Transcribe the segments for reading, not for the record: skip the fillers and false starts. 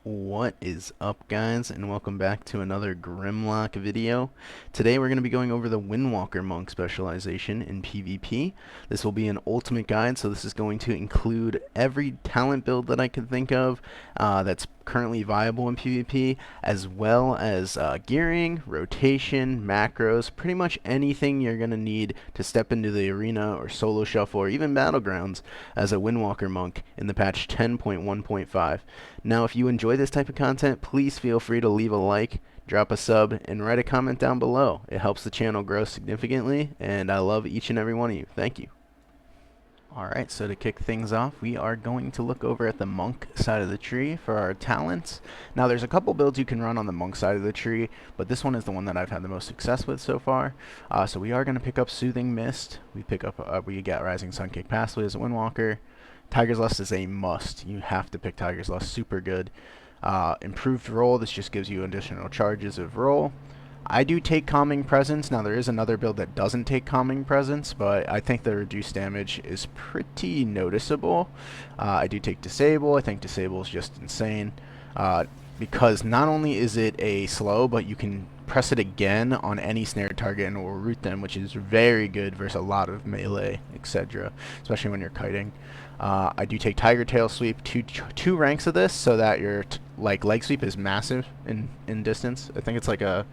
What is up, guys, and welcome back to another Grimlock video. Today we're going to be going over the Windwalker Monk specialization in PvP. This will be an ultimate guide, so this is going to include every talent build that I can think of that's currently viable in PvP, as well as gearing, rotation, macros, pretty much anything you're going to need to step into the arena or solo shuffle or even battlegrounds as a Windwalker Monk in the patch 10.1.5. Now, if you enjoy this type of content, please feel free to leave a like, drop a sub, and write a comment down below. It helps the channel grow significantly, and I love each and every one of you. Thank you. Alright, so to kick things off, we are going to look over at the monk side of the tree for our talents. Now, there's a couple builds you can run on the monk side of the tree, but this one is the one that I've had the most success with so far. So we are going to pick up Soothing Mist. We get Rising Sun Kick passively as a Windwalker. Tiger's Lust is a must. You have to pick Tiger's Lust. Super good. Improved roll. This just gives you additional charges of roll. I do take Calming Presence. Now, there is another build that doesn't take Calming Presence, but I think the reduced damage is pretty noticeable. I do take Disable. I think Disable is just insane because not only is it a slow, but you can press it again on any snared target and it will root them, which is very good versus a lot of melee, etc., especially when you're kiting. I do take Tiger Tail Sweep, two ranks of this, so that your leg sweep is massive in distance. I think it's like a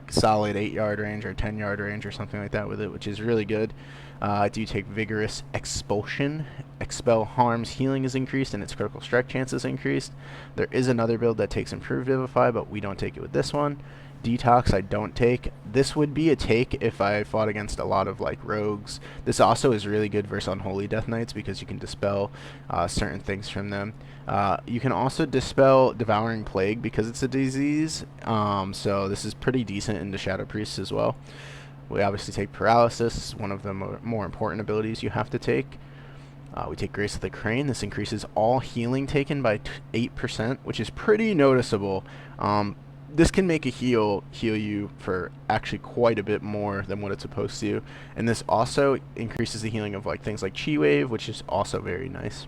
solid 8-yard range or 10-yard range or something like that with it, which is really good. I do take Vigorous Expulsion. Expel harms, healing is increased, and its critical strike chance is increased. There is another build that takes Improved Vivify, but we don't take it with this one. Detox I don't take. This would be a take if I fought against a lot of rogues. This also is really good versus Unholy Death Knights because you can dispel certain things from them. You can also dispel Devouring Plague because it's a disease, so this is pretty decent into Shadow Priests as well. We obviously take Paralysis, one of the more important abilities you have to take. We take Grace of the Crane. This increases all healing taken by 8%, which is pretty noticeable. This can make a heal you for actually quite a bit more than what it's supposed to, and this also increases the healing of things like Chi Wave, which is also very nice.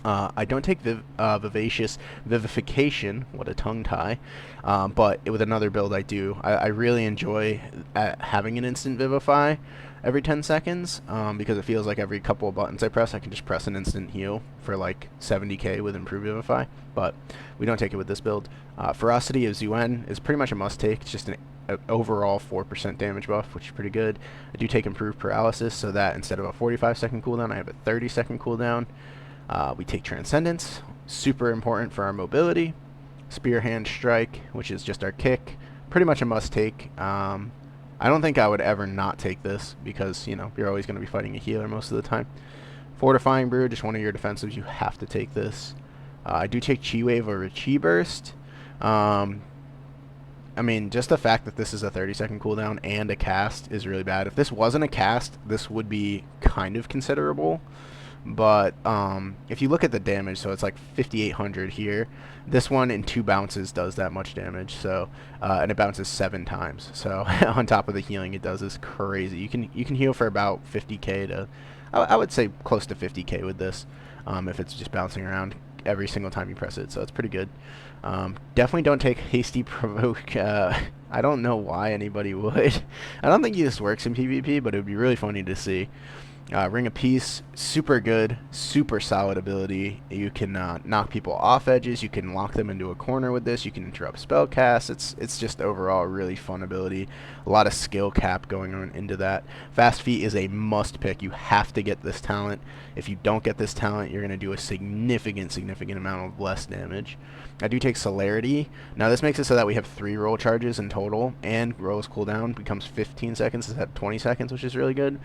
I don't take Vivacious Vivification, what a tongue tie, but with another build I do. I really enjoy having an instant Vivify every 10 seconds because it feels like every couple of buttons I press, I can just press an instant heal for 70k with Improved Vivify, but we don't take it with this build. Ferocity of Zuen is pretty much a must-take. It's just an overall 4% damage buff, which is pretty good. I do take Improved Paralysis, so that instead of a 45-second cooldown, I have a 30-second cooldown. We take Transcendence, super important for our mobility. Spear Hand Strike, which is just our kick, pretty much a must-take. I don't think I would ever not take this because, you're always going to be fighting a healer most of the time. Fortifying Brew, just one of your defensives, you have to take this. I do take Chi Wave over Chi Burst. I mean, just the fact that this is a 30-second cooldown and a cast is really bad. If this wasn't a cast, this would be kind of considerable. But if you look at the damage, so it's 5,800 here. This one in 2 bounces does that much damage. So and it bounces 7 times. So on top of the healing it does is crazy. You can heal for about 50k to, I would say close to 50k with this, if it's just bouncing around every single time you press it. So it's pretty good. Definitely don't take Hasty Provoke. I don't know why anybody would. I don't think this works in PvP, but it would be really funny to see. Ring of Peace, super good, super solid ability. You can knock people off edges. You can lock them into a corner with this. You can interrupt spell casts. It's just overall a really fun ability. A lot of skill cap going on into that. Fast Feet is a must pick. You have to get this talent. If you don't get this talent, you're going to do a significant amount of less damage. I do take Celerity. Now this makes it so that we have 3 roll charges in total, and rolls cooldown becomes 15 seconds instead of 20 seconds, which is really good.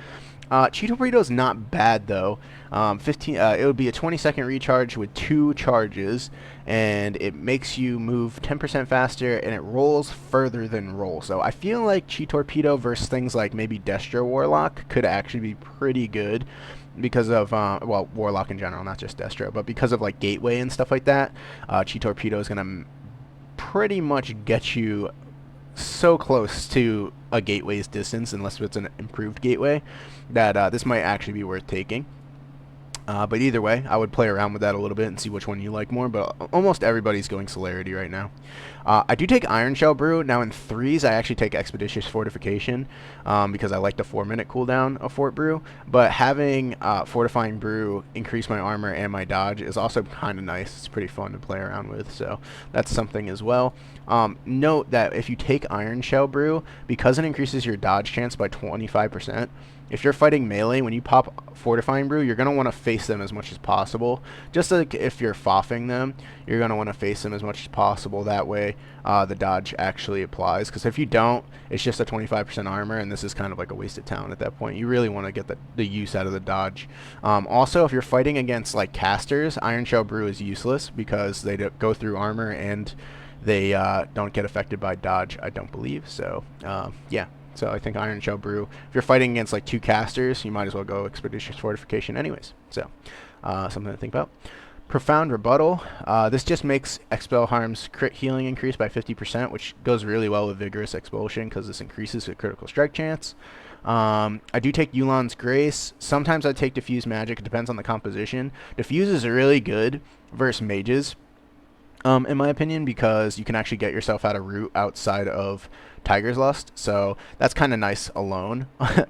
Cheeto Burrito is not bad though. It would be a 20-second recharge with 2 charges, and it makes you move 10% faster, and it rolls further than roll. So I feel like Chi Torpedo versus things like maybe Destro Warlock could actually be pretty good because of well, Warlock in general, not just Destro, but because of Gateway and stuff like that. Chi Torpedo is gonna pretty much get you so close to a gateway's distance, unless it's an improved gateway, that this might actually be worth taking. But either way, I would play around with that a little bit and see which one you like more, but almost everybody's going Celerity right now. I do take Iron Shell Brew. Now in 3s, I actually take Expeditious Fortification because I like the 4-minute cooldown of Fort Brew, but having Fortifying Brew increase my armor and my dodge is also kind of nice. It's pretty fun to play around with, so that's something as well. Note that if you take Iron Shell Brew, because it increases your dodge chance by 25%, if you're fighting melee, when you pop Fortifying Brew, you're going to want to face them as much as possible. Just like if you're foffing them, you're going to want to face them as much as possible. That way, the dodge actually applies. Because if you don't, it's just a 25% armor, and this is kind of like a wasted talent at that point. You really want to get the use out of the dodge. Also, if you're fighting against like casters, Iron Shell Brew is useless because they go through armor and they don't get affected by dodge, I don't believe. So, yeah. So I think Iron Shell Brew, if you're fighting against like 2 casters, you might as well go Expeditious Fortification anyways. So something to think about. Profound Rebuttal. This just makes Expel Harm's crit healing increase by 50%, which goes really well with Vigorous Expulsion because this increases the critical strike chance. I do take Yu'lon's Grace. Sometimes I take Diffuse Magic. It depends on the composition. Diffuse is really good versus mages, in my opinion, because you can actually get yourself out of route outside of Tiger's Lust, so that's kind of nice alone.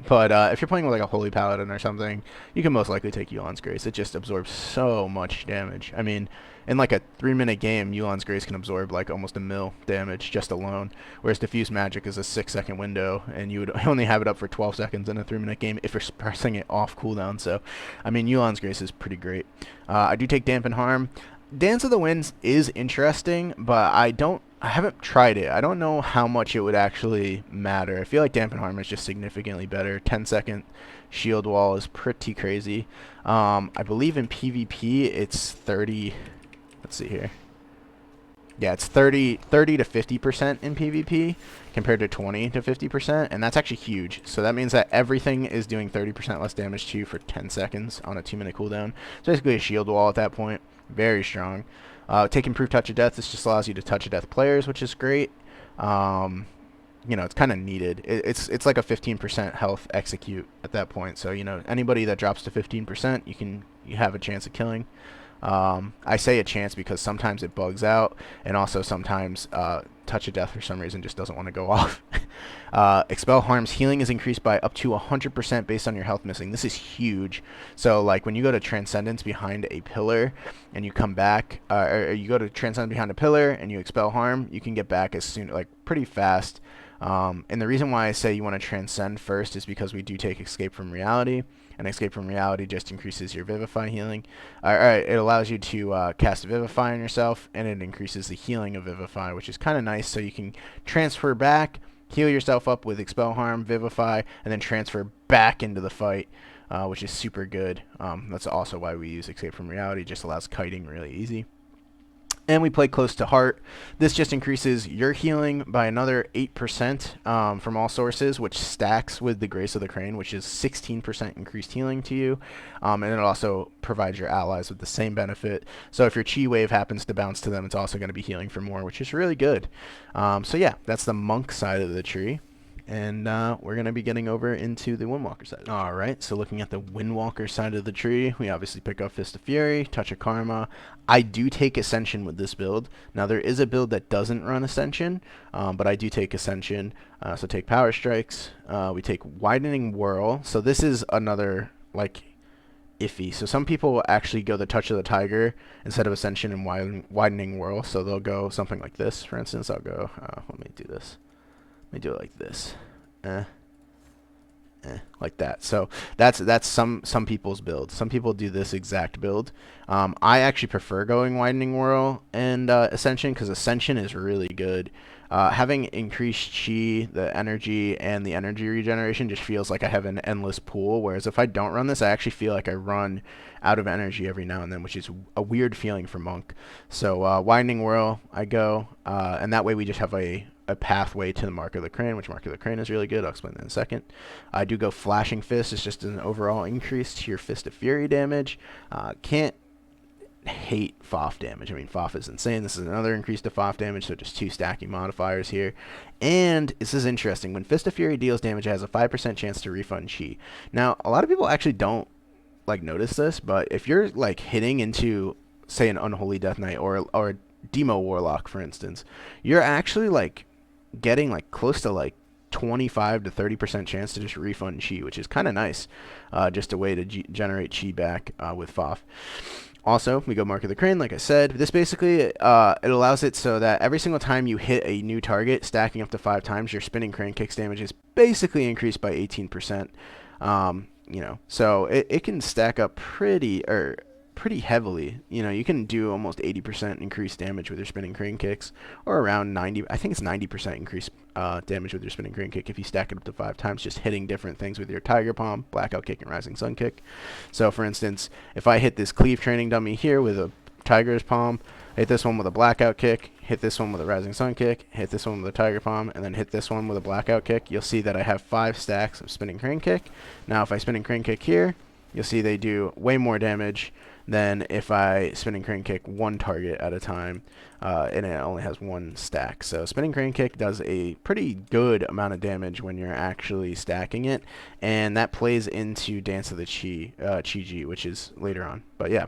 But if you're playing with like a Holy Paladin or something, you can most likely take Yu'lon's Grace. It just absorbs so much damage. I mean, in like a 3-minute game, Yu'lon's Grace can absorb like almost 1,000,000 damage just alone, whereas Diffuse Magic is a 6-second window, and you would only have it up for 12 seconds in a 3-minute game if you're pressing it off cooldown. So, I mean, Yu'lon's Grace is pretty great. I do take Dampen Harm. Dance of the Winds is interesting, but I haven't tried it. I don't know how much it would actually matter. I feel like Dampen Harm is just significantly better. 10-second shield wall is pretty crazy. I believe in PvP it's 30. Let's see here. Yeah, it's 30 to 50% in PvP compared to 20 to 50%, and that's actually huge. So that means that everything is doing 30% less damage to you for 10 seconds on a 2-minute cooldown. It's basically a shield wall at that point. Very strong. Take Improved Touch of Death. This just allows you to touch of death players, which is great. You know, it's kind of needed. It's like a 15% health execute at that point. So, you know, anybody that drops to 15%, you have a chance of killing. I say a chance because sometimes it bugs out, and also sometimes Touch of Death for some reason just doesn't want to go off. Expel Harm's healing is increased by up to 100% based on your health missing. This is huge. So like when you go to Transcendence behind a pillar and you come back, or you go to Transcend behind a pillar and you Expel Harm, you can get back as soon, like pretty fast. And the reason why I say you want to Transcend first is because we do take Escape from Reality, and Escape from Reality just increases your Vivify healing. Alright, it allows you to cast Vivify on yourself, and it increases the healing of Vivify, which is kind of nice, so you can transfer back, heal yourself up with Expel Harm, Vivify, and then transfer back into the fight, which is super good. That's also why we use Escape from Reality. It just allows kiting really easy. And we play Close to Heart. This just increases your healing by another 8% from all sources, which stacks with the Grace of the Crane, which is 16% increased healing to you. And it also provides your allies with the same benefit. So if your Chi Wave happens to bounce to them, it's also going to be healing for more, which is really good. So yeah, that's the Monk side of the tree. And we're going to be getting over into the Windwalker side. Alright, so looking at the Windwalker side of the tree, we obviously pick up Fist of Fury, Touch of Karma. I do take Ascension with this build. Now there is a build that doesn't run Ascension, but I do take Ascension. So take Power Strikes. We take Widening Whirl. So this is another, like, iffy. So some people will actually go the Touch of the Tiger instead of Ascension and Widening Whirl. So they'll go something like this. For instance, I'll go, let me do this. Let me do it like this, like that. So that's some people's build. Some people do this exact build. I actually prefer going Widening Whirl and Ascension because Ascension is really good. Having increased Chi, the energy, and the energy regeneration just feels like I have an endless pool, whereas if I don't run this, I actually feel like I run out of energy every now and then, which is a weird feeling for Monk. So Widening Whirl, I go, and that way we just have a pathway to the Mark of the Crane, which Mark of the Crane is really good. I'll explain that in a second. I do go Flashing Fist. It's just an overall increase to your Fist of Fury damage. Can't hate FOF damage. I mean, FOF is insane. This is another increase to FOF damage, so just 2 stacking modifiers here. And this is interesting. When Fist of Fury deals damage, it has a 5% chance to refund Chi. Now, a lot of people actually don't like notice this, but if you're like hitting into, say, an Unholy Death Knight or a Demo Warlock, for instance, you're actually like getting like close to like 25 to 30% chance to just refund chi, which is kind of nice. Just a way to generate chi back with FOF. Also, we go Mark of the Crane, like I said. This basically, it allows it so that every single time you hit a new target, stacking up to 5 times, your spinning crane kicks damage is basically increased by 18%. So it can stack up pretty heavily. You can do almost 80% increased damage with your spinning crane kicks, or around 90. I think it's 90% increased damage with your spinning crane kick if you stack it up to 5 times, just hitting different things with your Tiger Palm, Blackout Kick, and Rising Sun Kick. So, for instance, if I hit this Cleave Training Dummy here with a Tiger's Palm, hit this one with a Blackout Kick, hit this one with a Rising Sun Kick, hit this one with a Tiger Palm, and then hit this one with a Blackout Kick, you'll see that I have 5 stacks of spinning crane kick. Now, if I spinning crane kick here, you'll see they do way more damage than if I spinning crane kick one target at a time, and it only has 1 stack. So spinning crane kick does a pretty good amount of damage when you're actually stacking it, and that plays into Dance of the Chi, which is later on. But yeah,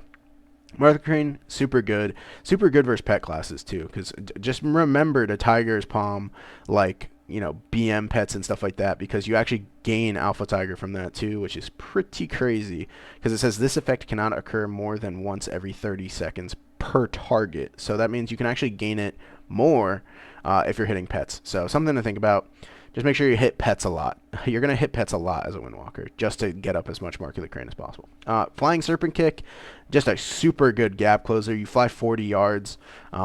Mark Crane, super good versus pet classes too, because just remember to Tiger's Palm, like, BM pets and stuff like that, because you actually gain Alpha Tiger from that too, which is pretty crazy, because it says this effect cannot occur more than once every 30 seconds per target. So that means you can actually gain it more if you're hitting pets. So something to think about. Just make sure you hit pets a lot. You're going to hit pets a lot as a Windwalker, just to get up as much Mark of the Crane as possible. Flying Serpent Kick, just a super good gap closer. You fly 40 yards,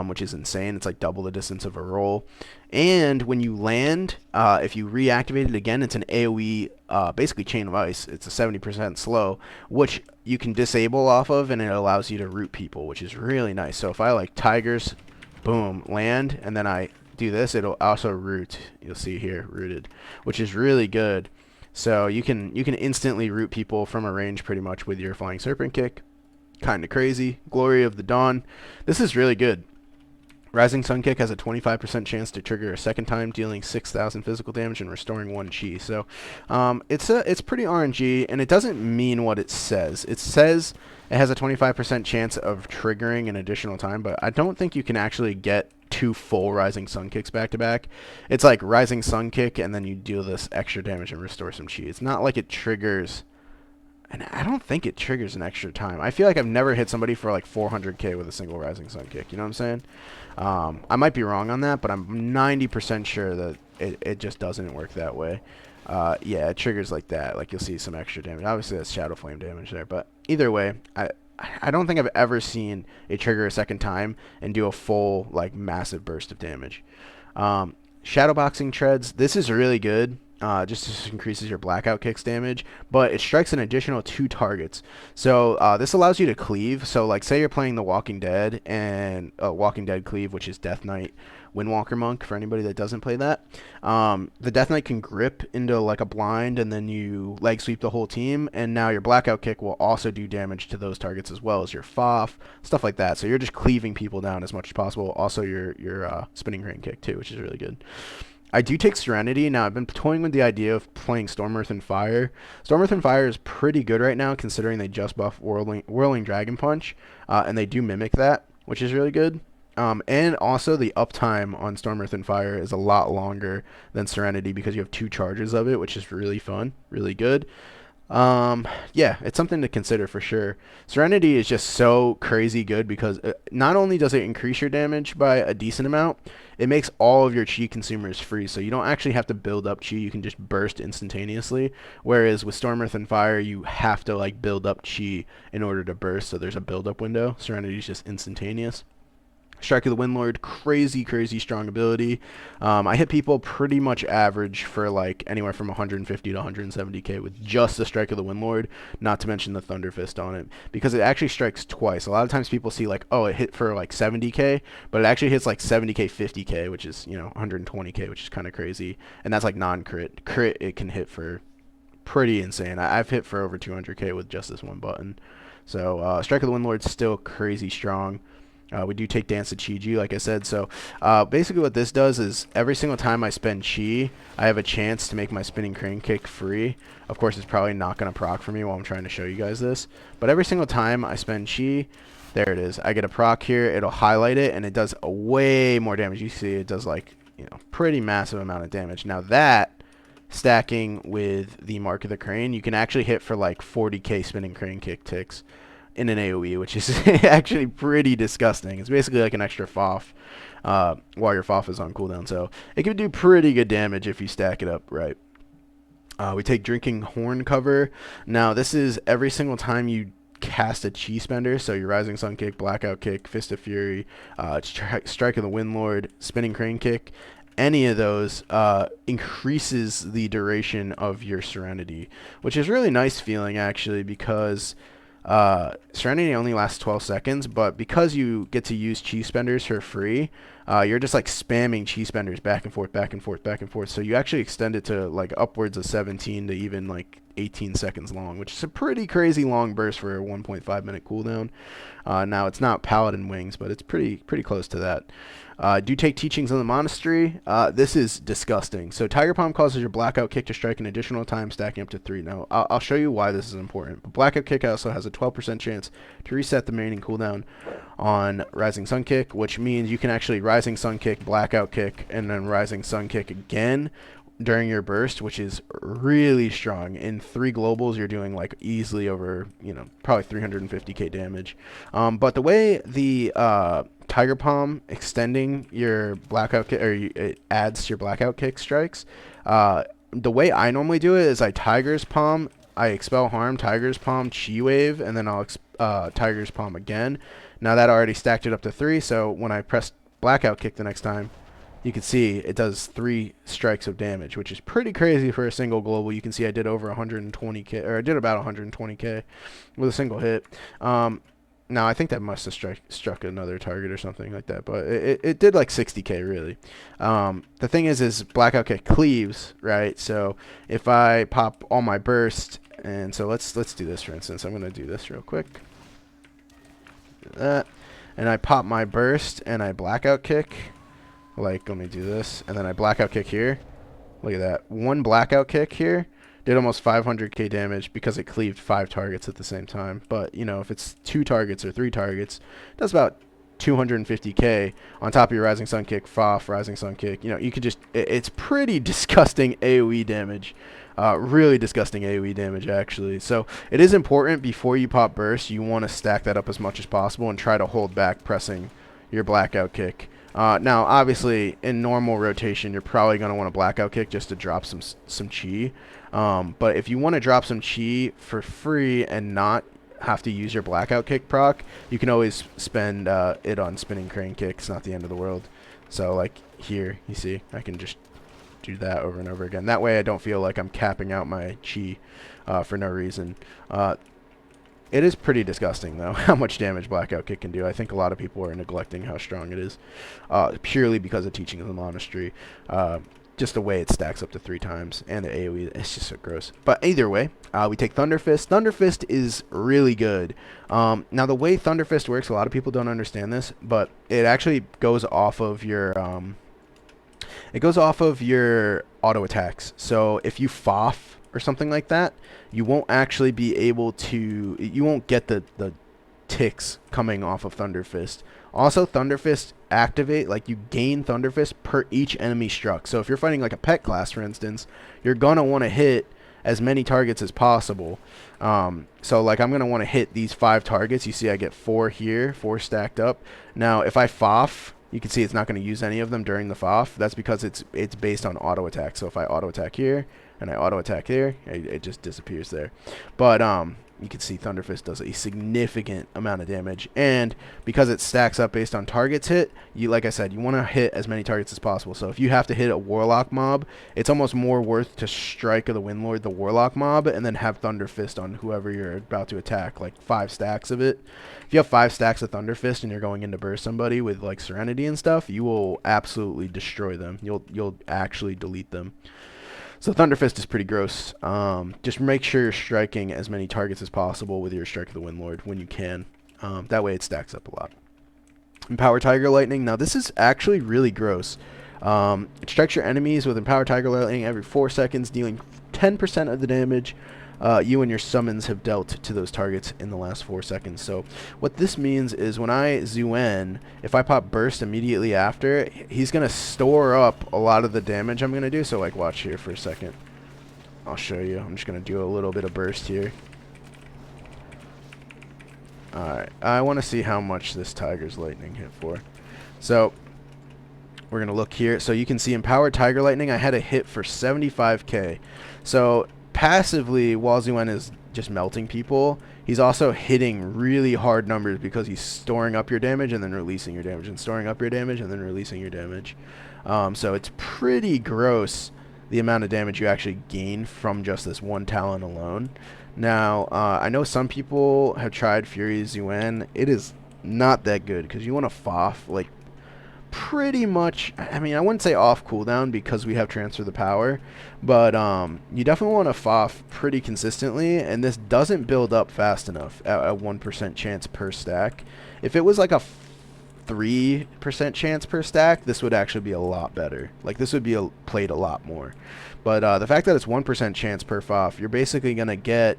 which is insane. It's like double the distance of a roll. And when you land, if you reactivate it again, it's an AoE, basically Chain of Ice. It's a 70% slow, which you can disable off of, and it allows you to root people, which is really nice. So if I like Tigers, boom, land, and then I do this, it'll also root. You'll see here, rooted, which is really good. So you can instantly root people from a range pretty much with your Flying Serpent Kick. Kind of crazy. Glory of the Dawn. This is really good. Rising Sun Kick has a 25% chance to trigger a second time, dealing 6,000 physical damage and restoring 1 chi. So it's pretty RNG, and it doesn't mean what it says. It says it has a 25% chance of triggering an additional time, but I don't think you can actually get 2 full Rising Sun Kicks back to back. It's like Rising Sun Kick, and then you deal this extra damage and restore some chi. It's not like it triggers, and I don't think it triggers an extra time. I feel like I've never hit somebody for like 400k with a single Rising Sun Kick. You know what I'm saying? I might be wrong on that, but I'm 90% sure that it just doesn't work that way. Yeah, it triggers like that. Like, you'll see some extra damage. Obviously, that's Shadow Flame damage there, but either way, I don't think I've ever seen it trigger a second time and do a full, like, massive burst of damage. Shadowboxing Treads, this is really good. Just increases your Blackout Kicks damage, but it strikes an additional 2 targets. So this allows you to cleave. So like, say you're playing the Walking Dead, and Walking Dead cleave, which is Death Knight, Windwalker Monk, for anybody that doesn't play that. The Death Knight can grip into like a blind, and then you leg sweep the whole team, and now your Blackout Kick will also do damage to those targets as well as your FOF, stuff like that. So you're just cleaving people down as much as possible. Also your spinning crane kick too, which is really good. I do take Serenity. Now, I've been toying with the idea of playing Storm, Earth, and Fire. Storm, Earth, and Fire is pretty good right now, considering they just buff Whirling Dragon Punch, and they do mimic that, which is really good. And also, the uptime on Storm, Earth, and Fire is a lot longer than Serenity, because you have 2 charges of it, which is really fun, really good. Yeah, it's something to consider for sure. Serenity is just so crazy good, because not only does it increase your damage by a decent amount, it makes all of your chi consumers free, so you don't actually have to build up chi. You can just burst instantaneously, whereas with Storm, Earth, and Fire, you have to like build up chi in order to burst, so there's a build up window. Serenity is just instantaneous. Strike of the Windlord, crazy strong ability. I hit people pretty much average for like anywhere from 150 to 170k with just the Strike of the Windlord, not to mention the Thunder Fist on it, because it actually strikes twice. A lot of times people see like, oh, it hit for like 70k, but it actually hits like 70k, 50k, which is, 120k, which is kind of crazy, and that's like non-crit. Crit, it can hit for pretty insane. I've hit for over 200k with just this one button. So Strike of the Windlord's still crazy strong. We do take Dance to Chi-Ji, like I said. So basically what this does is every single time I spend Chi, I have a chance to make my Spinning Crane Kick free. Of course, it's probably not going to proc for me while I'm trying to show you guys this. But every single time I spend Chi, there it is. I get a proc here. It'll highlight it, and it does way more damage. You see it does like, you know, pretty massive amount of damage. Now that, stacking with the Mark of the Crane, you can actually hit for like 40k Spinning Crane Kick ticks in an AoE, which is actually pretty disgusting. It's basically like an extra FOF while your FOF is on cooldown, so it can do pretty good damage if you stack it up right. We take Drinking Horn cover. Now this is every single time you cast a Chi spender, so your Rising Sun Kick, Blackout Kick, Fist of Fury, Strike of the Windlord, Spinning Crane Kick, any of those increases the duration of your Serenity, which is really nice feeling actually, because Serenity only lasts 12 seconds, but because you get to use Chi spenders for free, you're just like spamming Chi spenders back and forth, back and forth, back and forth. So you actually extend it to like upwards of 17 to even like 18 seconds long, which is a pretty crazy long burst for a 1.5 minute cooldown. Now it's not Paladin Wings, but it's pretty close to that. Do take Teachings in the Monastery. This is disgusting. So Tiger Palm causes your Blackout Kick to strike an additional time, stacking up to 3. Now, I'll show you why this is important. But Blackout Kick also has a 12% chance to reset the remaining cooldown on Rising Sun Kick, which means you can actually Rising Sun Kick, Blackout Kick, and then Rising Sun Kick again during your burst, which is really strong. In 3 globals, you're doing like easily over, you know, probably 350k damage. But the way the Tiger Palm extending your Blackout Kick, or it adds to your Blackout Kick strikes, the way I normally do it is I Tiger's Palm, I Expel Harm, Tiger's Palm, Chi Wave, and then I'll Tiger's Palm again. Now that already stacked it up to 3, so when I press Blackout Kick the next time, you can see it does 3 strikes of damage, which is pretty crazy for a single global. You can see I did over 120k, or I did about 120k with a single hit. Now I think that must have struck another target or something like that, but it did like 60k really. The thing is Blackout Kick cleaves, right? So if I pop all my burst, and so let's do this for instance. I'm gonna do this real quick. Do that, and I pop my burst and I Blackout Kick. Like, let me do this, and then I Blackout Kick here. Look at that. One Blackout Kick here did almost 500k damage because it cleaved 5 targets at the same time. But, you know, if it's 2 targets or 3 targets, that's about 250k on top of your Rising Sun Kick, FOF, Rising Sun Kick. You know, you could just, it's pretty disgusting AoE damage. Really disgusting AoE damage, actually. So it is important before you pop burst, you want to stack that up as much as possible and try to hold back pressing your Blackout Kick. Now, obviously, in normal rotation, you're probably going to want a Blackout Kick just to drop some Chi. But if you want to drop some Chi for free and not have to use your Blackout Kick proc, you can always spend it on Spinning Crane Kick. It's not the end of the world. So, like here, you see, I can just do that over and over again. That way I don't feel like I'm capping out my Chi for no reason. It is pretty disgusting, though, how much damage Blackout Kick can do. I think a lot of people are neglecting how strong it is, purely because of Teaching of the Monastery. Just the way it stacks up to 3 times, and the AoE, it's just so gross. But either way, we take Thunder Fist. Thunder Fist is really good. Now, the way Thunder Fist works, a lot of people don't understand this, but it actually goes off of your auto attacks. So if you FOF or something like that, you won't actually be able to, you won't get the ticks coming off of Thunder Fist. Also, Thunder Fist activate, like you gain Thunder Fist per each enemy struck. So if you're fighting like a pet class, for instance, you're gonna want to hit as many targets as possible. So like I'm gonna want to hit these 5 targets. You see I get 4 here, 4 stacked up. Now if I FOF, you can see it's not going to use any of them during the FOF. That's because it's based on auto attack. So if I auto attack here and I auto attack here, it just disappears there. But you can see Thunder Fist does a significant amount of damage, and because it stacks up based on targets hit, like I said, you want to hit as many targets as possible. So if you have to hit a Warlock mob, it's almost more worth to Strike of the Windlord, the Warlock mob, and then have Thunder Fist on whoever you're about to attack, like 5 stacks of it. If you have 5 stacks of Thunder Fist and you're going in to burst somebody with like Serenity and stuff, you will absolutely destroy them. You'll actually delete them. So Thunder Fist is pretty gross. Just make sure you're striking as many targets as possible with your Strike of the Windlord when you can. That way it stacks up a lot. Empower Tiger Lightning. Now this is actually really gross. It strikes your enemies with Empower Tiger Lightning every 4 seconds, dealing 10% of the damage you and your summons have dealt to those targets in the last 4 seconds. So what this means is when I Zuen, if I pop Burst immediately after, he's going to store up a lot of the damage I'm going to do. So like watch here for a second. I'll show you. I'm just going to do a little bit of Burst here. Alright, I want to see how much this Tiger's Lightning hit for. So we're going to look here. So you can see Empowered Tiger Lightning, I had a hit for 75k. So passively, while Zuen is just melting people, he's also hitting really hard numbers because he's storing up your damage and then releasing your damage, and storing up your damage and then releasing your damage. So it's pretty gross the amount of damage you actually gain from just this one talent alone. Now, I know some people have tried Fury Zuen. It is not that good because you want to FOF like pretty much, I mean, I wouldn't say off cooldown because we have Transfer the Power, but you definitely want to FOF pretty consistently, and this doesn't build up fast enough at a 1% chance per stack. If it was like a 3% chance per stack, this would actually be a lot better. Like, this would be played a lot more. But the fact that it's 1% chance per FOF, you're basically going to get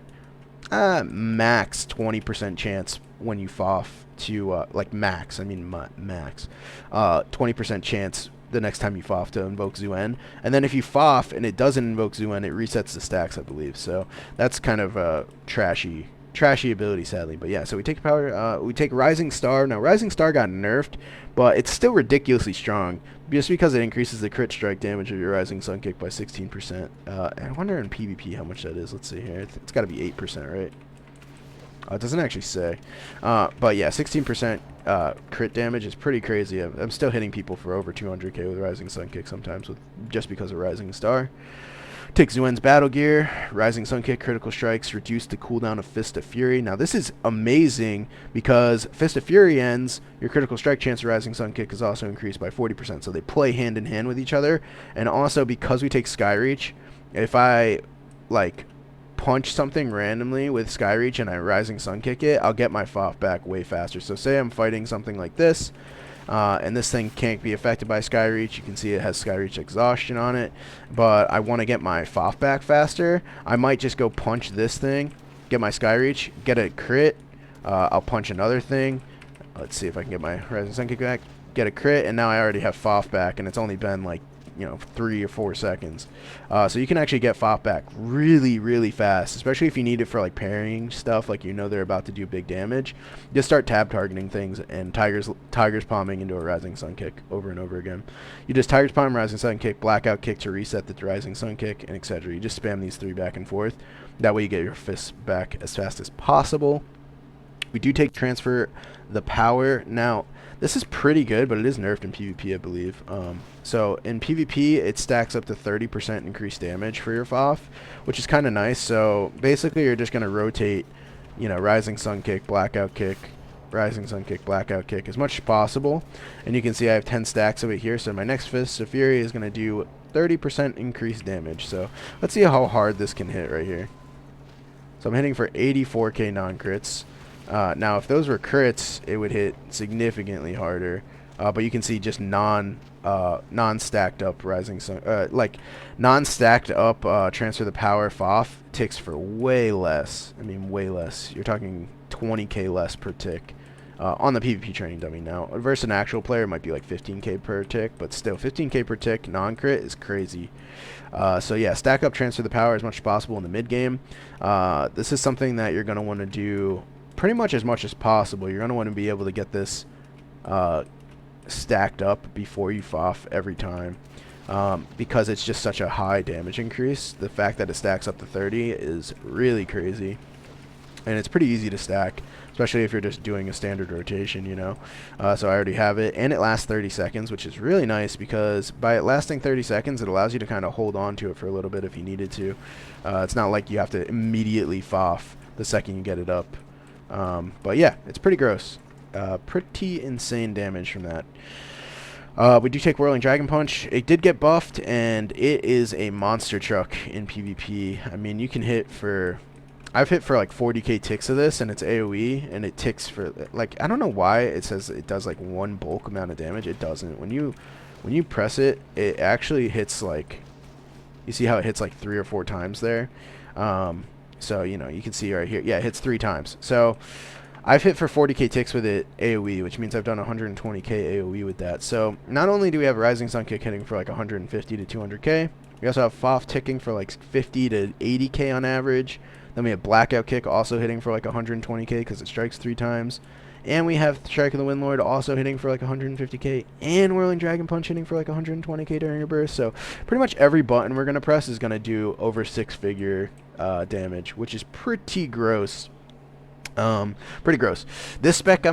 max 20% chance when you FOF to, like max, I mean max, 20% chance the next time you FOF to invoke Zuen. And then if you FOF and it doesn't invoke Zuen, it resets the stacks, I believe. So that's kind of a trashy ability, sadly. But yeah, so we take power, we take Rising Star. Now Rising Star got nerfed, but it's still ridiculously strong just because it increases the crit strike damage of your Rising Sun Kick by 16%. I wonder in PvP how much that is. Let's see here. It's got to be 8%, right? It doesn't actually say. But yeah, 16% crit damage is pretty crazy. I'm still hitting people for over 200k with Rising Sun Kick sometimes just because of Rising Star. Take Zuen's Battle Gear. Rising Sun Kick, critical strikes, reduce the cooldown of Fist of Fury. Now this is amazing because Fist of Fury ends, your critical strike chance of Rising Sun Kick is also increased by 40%. So they play hand in hand with each other. And also because we take Skyreach, if I like punch something randomly with Skyreach and I Rising Sun Kick it, I'll get my FOF back way faster. So say I'm fighting something like this, and this thing can't be affected by Skyreach. You can see it has Skyreach Exhaustion on it, but I want to get my FOF back faster. I might just go punch this thing, get my Skyreach, get a crit. I'll punch another thing. Let's see if I can get my Rising Sun Kick back, get a crit, and now I already have FOF back, and it's only been like 3 or 4 seconds. So you can actually get FOF back really fast, especially if you need it for like parrying stuff, like they're about to do big damage. Just start tab targeting things and Tiger's palming into a Rising Sun Kick over and over again. You just Tiger's Palm, Rising Sun Kick, Blackout Kick to reset the Rising Sun Kick, and etc. You just spam these 3 back and forth. That way you get your fists back as fast as possible. We do take Transfer the Power. Now, this is pretty good, but it is nerfed in PvP, I believe. So in PvP, it stacks up to 30% increased damage for your FOF, which is kind of nice. So basically, you're just going to rotate, Rising Sun Kick, Blackout Kick, Rising Sun Kick, Blackout Kick as much as possible. And you can see I have 10 stacks of it here. So my next Fist of Fury is going to do 30% increased damage. So let's see how hard this can hit right here. So I'm hitting for 84k non-crits. Now, if those were crits, it would hit significantly harder. But you can see just non-stacked up Rising Sun, like non-stacked up Transfer the Power FOF ticks for way less. I mean, way less. You're talking 20k less per tick on the PvP training dummy. Now, versus an actual player, it might be like 15k per tick, but still, 15k per tick non-crit is crazy. So yeah, stack up Transfer the Power as much as possible in the mid game. This is something that you're going to want to do pretty much as possible. You're going to want to be able to get this stacked up before you FOF every time, because it's just such a high damage increase. The fact that it stacks up to 30 is really crazy, and it's pretty easy to stack, especially if you're just doing a standard rotation, so I already have it, and it lasts 30 seconds, which is really nice because by it lasting 30 seconds, it allows you to kind of hold on to it for a little bit if you needed to. It's not like you have to immediately FOF the second you get it up. But yeah, it's pretty gross. Pretty insane damage from that. We do take Whirling Dragon Punch. It did get buffed, and it is a monster truck in PvP. I mean, you can hit for I've hit for like 40k ticks of this, and it's AoE, and it ticks for like, I don't know why it says it does like one bulk amount of damage. It doesn't. When you press it, it actually hits like, you see how it hits like 3 or 4 times there. So you know, you can see right here, yeah, it hits 3 times. So I've hit for 40k ticks with it AoE, which means I've done 120k AoE with that. So not only do we have Rising Sun Kick hitting for like 150 to 200k, we also have Foff ticking for like 50 to 80k on average. Then we have Blackout Kick also hitting for like 120k because it strikes 3 times. And we have Strike of the Windlord also hitting for like 150k. And Whirling Dragon Punch hitting for like 120k during a burst. So pretty much every button we're going to press is going to do over 6-figure damage, which is pretty gross. Pretty gross. This spec I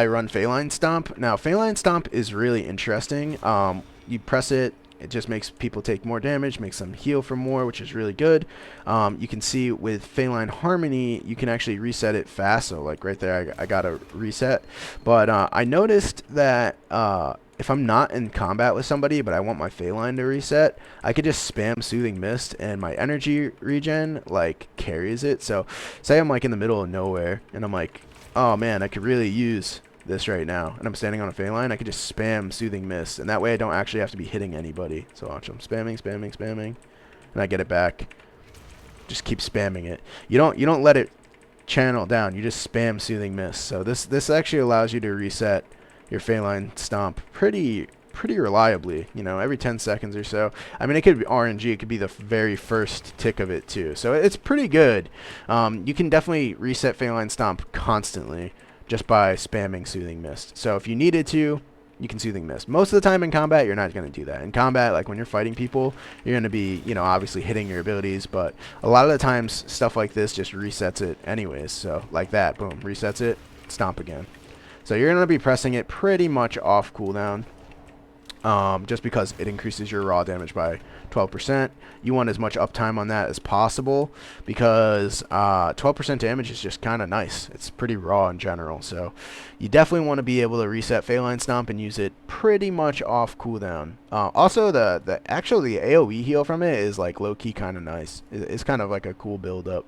run Faeline Stomp. Now, Faeline Stomp is really interesting. You press it, it just makes people take more damage, makes them heal for more, which is really good. You can see with Faeline Harmony, you can actually reset it fast. So like right there, I got a reset. But I noticed that if I'm not in combat with somebody, but I want my Faeline to reset, I could just spam Soothing Mist, and my energy regen like carries it. So say I'm like in the middle of nowhere, and I'm like, oh man, I could really use this right now, and I'm standing on a Faeline, I could just spam Soothing Mist, and that way I don't actually have to be hitting anybody. So watch, I'm spamming, and I get it back. Just keep spamming it. You don't let it channel down. You just spam Soothing Mist. So this actually allows you to reset your Faeline Stomp pretty reliably, you know, every 10 seconds or so. I mean, it could be RNG, it could be the very first tick of it too. So it's pretty good. You can definitely reset Faeline Stomp constantly just by spamming Soothing Mist. So if you needed to, you can Soothing Mist. Most of the time in combat, you're not going to do that. In combat, like when you're fighting people, you're going to be, you know, obviously hitting your abilities, but a lot of the times stuff like this just resets it anyways. So like that, boom, resets it, stomp again. So you're going to be pressing it pretty much off cooldown, just because it increases your raw damage by 12%. You want as much uptime on that as possible, because 12% damage is just kind of nice. It's pretty raw in general, so you definitely want to be able to reset Faeline Stomp and use it pretty much off cooldown. Also, the AoE heal from it is like low-key kind of nice. It's kind of like a cool build-up,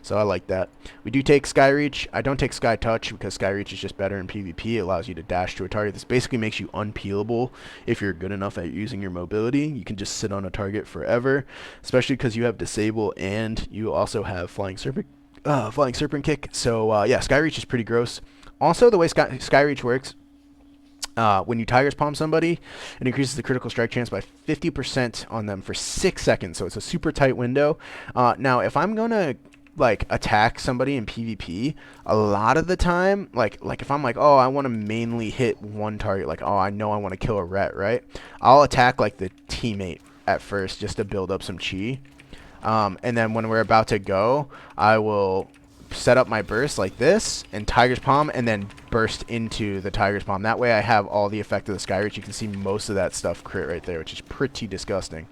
so I like that. We do take Sky Reach. I don't take Sky Touch because Sky Reach is just better in PvP. It allows you to dash to a target. This basically makes you unpeelable if you're good enough at using your mobility. You can just sit on a target forever, especially because you have Disable and you also have Flying Serpent Kick. So yeah, Sky Reach is pretty gross. Also, the way Sky Reach works, when you Tiger's Palm somebody, it increases the critical strike chance by 50% on them for 6 seconds. So it's a super tight window. Now, if I'm gonna like attack somebody in PvP, a lot of the time, like if I'm like, oh, I want to mainly hit one target, like, oh, I know I want to kill a ret, right? I'll attack like the teammate at first just to build up some chi. And then when we're about to go, I will set up my burst like this and Tiger's Palm, and then burst into the Tiger's Palm. That way I have all the effect of the Sky Reach. You can see most of that stuff crit right there, which is pretty disgusting.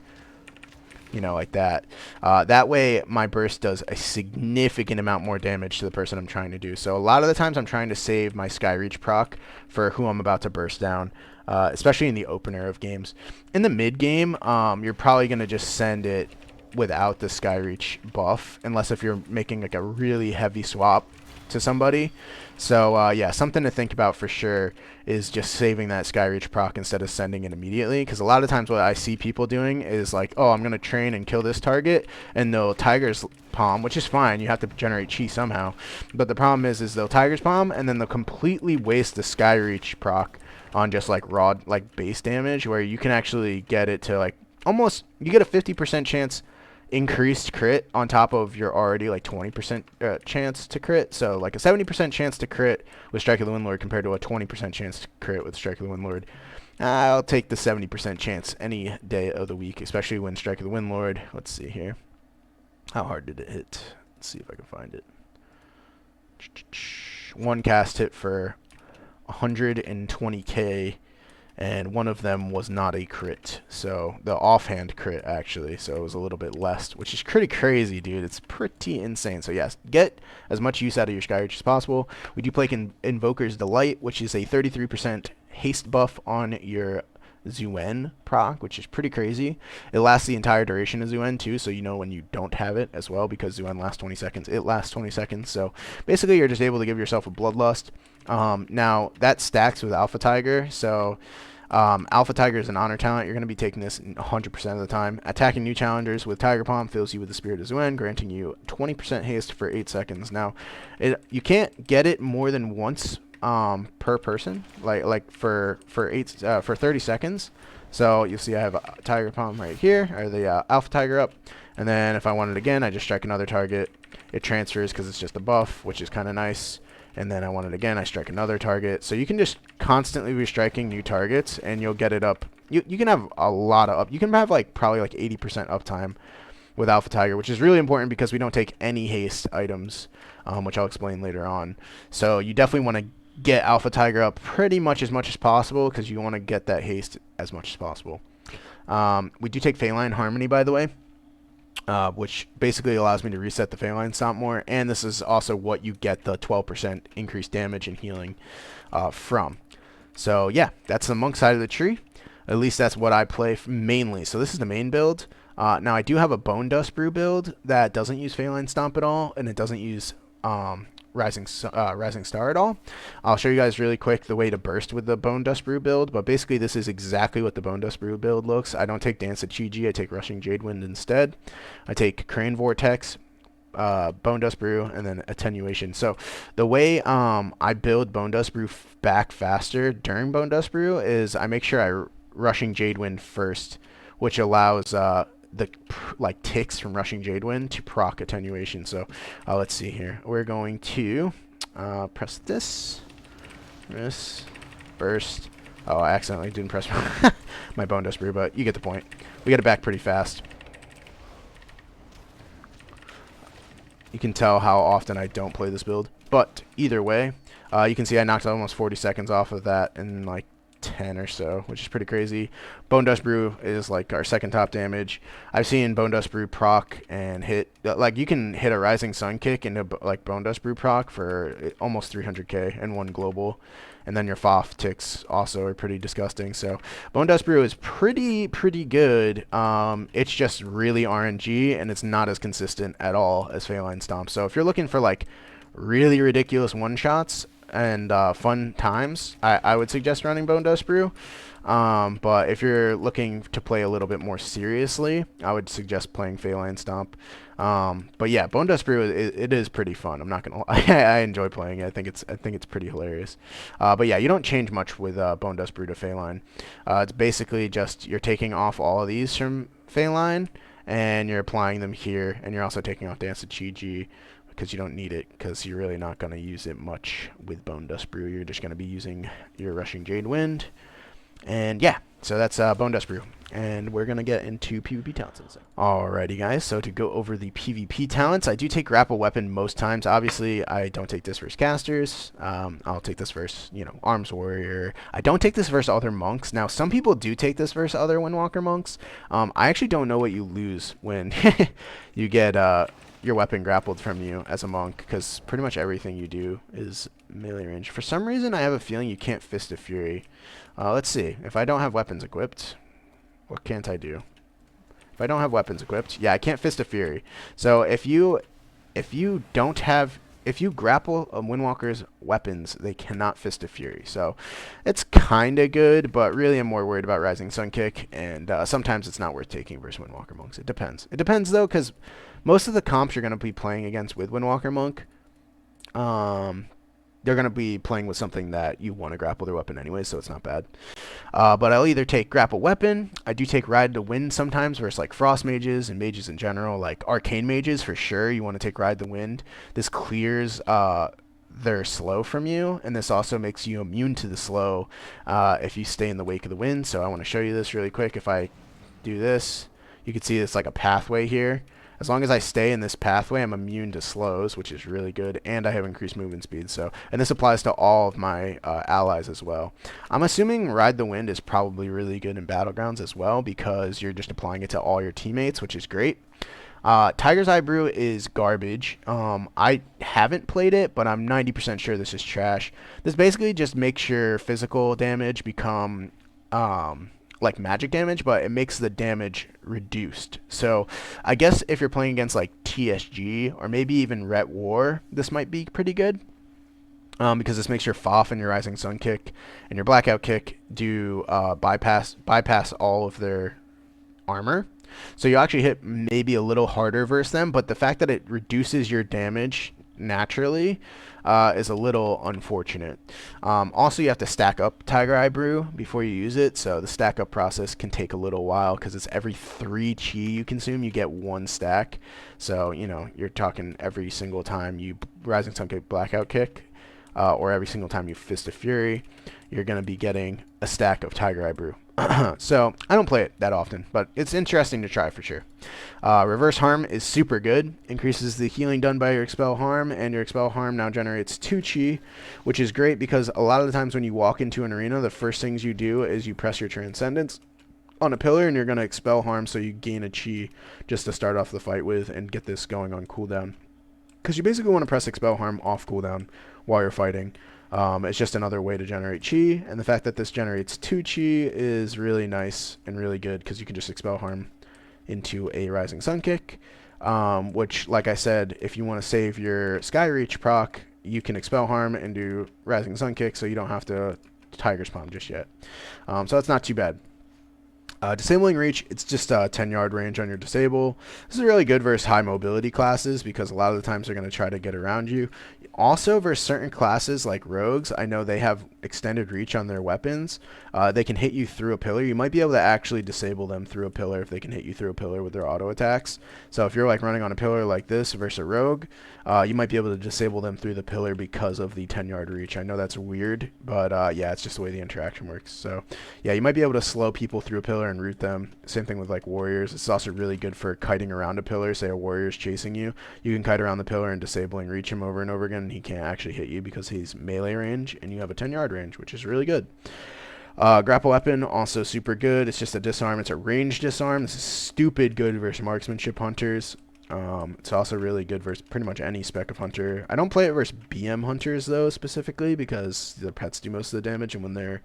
You know, like that. That way my burst does a significant amount more damage to the person I'm trying to do. So a lot of the times I'm trying to save my Sky Reach proc for who I'm about to burst down, especially in the opener of games. In the mid game, you're probably going to just send it without the Sky Reach buff, unless if you're making like a really heavy swap to somebody. So yeah, something to think about for sure is just saving that Sky Reach proc instead of sending it immediately, because a lot of times what I see people doing is like, oh, I'm gonna train and kill this target, and they'll Tiger's Palm, which is fine, you have to generate chi somehow, but the problem is they'll Tiger's Palm and then they'll completely waste the Sky Reach proc on just like raw like base damage, where you can actually get it to like almost, you get a 50% chance increased crit on top of your already like 20% chance to crit. So like a 70% chance to crit with Strike of the Windlord compared to a 20% chance to crit with Strike of the Windlord. I'll take the 70% chance any day of the week, especially when Strike of the Windlord. Let's see here. How hard did it hit? Let's see if I can find it. One cast hit for 120k, and one of them was not a crit, so the offhand crit actually, so it was a little bit less, which is pretty crazy, dude. It's pretty insane. So yes, get as much use out of your Sky Reach as possible. We do play Invoker's Delight, which is a 33% haste buff on your Zuen proc, which is pretty crazy. It lasts the entire duration of Zuen too, so you know when you don't have it as well, because Zuen lasts 20 seconds. It lasts 20 seconds, so basically you're just able to give yourself a Bloodlust. Now, that stacks with Alpha Tiger, so Alpha Tiger is an honor talent. You're going to be taking this 100% of the time. Attacking new challengers with Tiger Palm fills you with the Spirit of Zuen, granting you 20% haste for 8 seconds. Now, you can't get it more than once per person, like for 30 seconds. So you'll see I have a Tiger Palm right here, or the Alpha Tiger up, and then if I want it again, I just strike another target. It transfers because it's just a buff, which is kind of nice. And then I want it again, I strike another target. So you can just constantly be striking new targets, and you'll get it up. You can have a lot of up. You can have probably 80% uptime with Alpha Tiger, which is really important because we don't take any haste items, which I'll explain later on. So you definitely want to get Alpha Tiger up pretty much as possible, because you want to get that haste as much as possible. We do take Faeline Harmony, by the way. Which basically allows me to reset the Faeline Stomp more, and this is also what you get the 12% increased damage and healing from. So yeah, that's the monk side of the tree. At least that's what I play mainly. So this is the main build. Now I do have a Bonedust brew build that doesn't use Faeline Stomp at all, and it doesn't use Rising Star at all. I'll show you guys really quick the way to burst with the Bonedust brew build, but basically this is exactly what the Bonedust brew build looks. I don't take Dance of Chi-Ji, I take Rushing Jadewind instead. I take Crane Vortex, Bonedust brew, and then Attenuation. So the way I build Bonedust brew back faster during Bonedust brew is I make sure I Rushing Jadewind first, which allows the ticks from Rushing Jadewind to proc Attenuation. So let's see here. We're going to press this, burst. Oh, I accidentally didn't press my Bonedust brew, but you get the point. We get it back pretty fast. You can tell how often I don't play this build, but either way, you can see I knocked almost 40 seconds off of that in 10 or so, which is pretty crazy. Bonedust brew is our second top damage. I've seen Bonedust brew proc and hit, you can hit a Rising Sun kick into Bonedust brew proc for almost 300k and one global, and then your FOF ticks also are pretty disgusting. So Bonedust brew is pretty good. It's just really RNG, and it's not as consistent at all as Faeline Stomp. So if you're looking for really ridiculous one shots and fun times, I would suggest running Bonedust brew. But if you're looking to play a little bit more seriously, I would suggest playing Faeline Stomp. But yeah, Bonedust brew, it is pretty fun. I'm not gonna lie. I enjoy playing it. I think it's pretty hilarious. But yeah, you don't change much with Bonedust brew to Faeline. It's basically just you're taking off all of these from Faeline, and you're applying them here, and you're also taking off Dance of Chi-Ji, because you don't need it, because you're really not going to use it much with Bonedust brew. You're just going to be using your Rushing Jadewind. And yeah, so that's Bonedust brew. And we're going to get into PvP talents in a second. Alrighty guys, so to go over the PvP talents, I do take Grapple Weapon most times. Obviously, I don't take this versus casters. I'll take this versus, Arms Warrior. I don't take this versus other monks. Now, some people do take this versus other Windwalker monks. I actually don't know what you lose when you get your weapon grappled from you as a monk, because pretty much everything you do is melee range. For some reason, I have a feeling you can't Fist of Fury. Let's see. If I don't have weapons equipped, what can't I do? If I don't have weapons equipped, yeah, I can't Fist of Fury. So if you grapple a Windwalker's weapons, they cannot Fist of Fury. So it's kind of good, but really I'm more worried about Rising Sun Kick, and sometimes it's not worth taking versus Windwalker monks. It depends. It depends though, because most of the comps you're going to be playing against with Windwalker monk, they're going to be playing with something that you want to grapple their weapon anyway, so it's not bad. But I'll either take Grapple Weapon. I do take Ride the Wind sometimes versus Frost Mages and Mages in general. Arcane Mages, for sure, you want to take Ride the Wind. This clears their slow from you, and this also makes you immune to the slow if you stay in the wake of the wind. So I want to show you this really quick. If I do this, you can see it's like a pathway here. As long as I stay in this pathway, I'm immune to slows, which is really good, and I have increased movement speed. So, and this applies to all of my allies as well. I'm assuming Ride the Wind is probably really good in Battlegrounds as well, because you're just applying it to all your teammates, which is great. Tiger's Eye Brew is garbage. I haven't played it, but I'm 90% sure this is trash. This basically just makes your physical damage become like magic damage, but it makes the damage reduced. So I guess if you're playing against like TSG or maybe even Ret War, this might be pretty good. Because this makes your FOF and your Rising Sun kick and your Blackout kick do bypass all of their armor. So you actually hit maybe a little harder versus them, but the fact that it reduces your damage naturally is a little unfortunate. Also, you have to stack up Tiger Eye Brew before you use it, so the stack up process can take a little while because it's every 3 chi you consume, you get 1 stack. So, you know, you're talking every single time you Rising Sun kick, Blackout kick, or every single time you Fist of Fury, you're going to be getting a stack of Tiger Eye Brew. So I don't play it that often, but it's interesting to try for sure. Reverse Harm is super good. Increases the healing done by your Expel Harm, and your Expel Harm now generates 2 chi, which is great because a lot of the times when you walk into an arena, the first things you do is you press your Transcendence on a pillar, and you're going to Expel Harm so you gain a chi just to start off the fight with and get this going on cooldown. Because you basically want to press Expel Harm off cooldown while you're fighting. It's just another way to generate chi, and the fact that this generates 2 chi is really nice and really good because you can just Expel Harm into a Rising Sun kick, which, like I said, if you want to save your Sky Reach proc, you can Expel Harm and do Rising Sun kick, so you don't have to Tiger's Palm just yet. So that's not too bad. Disabling Reach, it's just a 10-yard range on your disable. This is really good versus high mobility classes because a lot of the times they're going to try to get around you. Also, versus certain classes like rogues, I know they have extended reach on their weapons. They can hit you through a pillar. You might be able to actually disable them through a pillar if they can hit you through a pillar with their auto attacks. So if you're like running on a pillar like this versus a rogue, you might be able to disable them through the pillar because of the 10-yard reach. I know that's weird, but yeah, it's just the way the interaction works. So yeah, you might be able to slow people through a pillar and root them. Same thing with like warriors. It's also really good for kiting around a pillar. Say a warrior's chasing you, you can kite around the pillar and disabling reach him over and over again, and he can't actually hit you because he's melee range and you have a 10-yard range, which is really good. Grapple weapon, also super good. It's just a disarm. It's a range disarm. This is stupid good versus marksmanship hunters. It's also really good versus pretty much any spec of hunter. I don't play it versus BM hunters though specifically because the pets do most of the damage, and when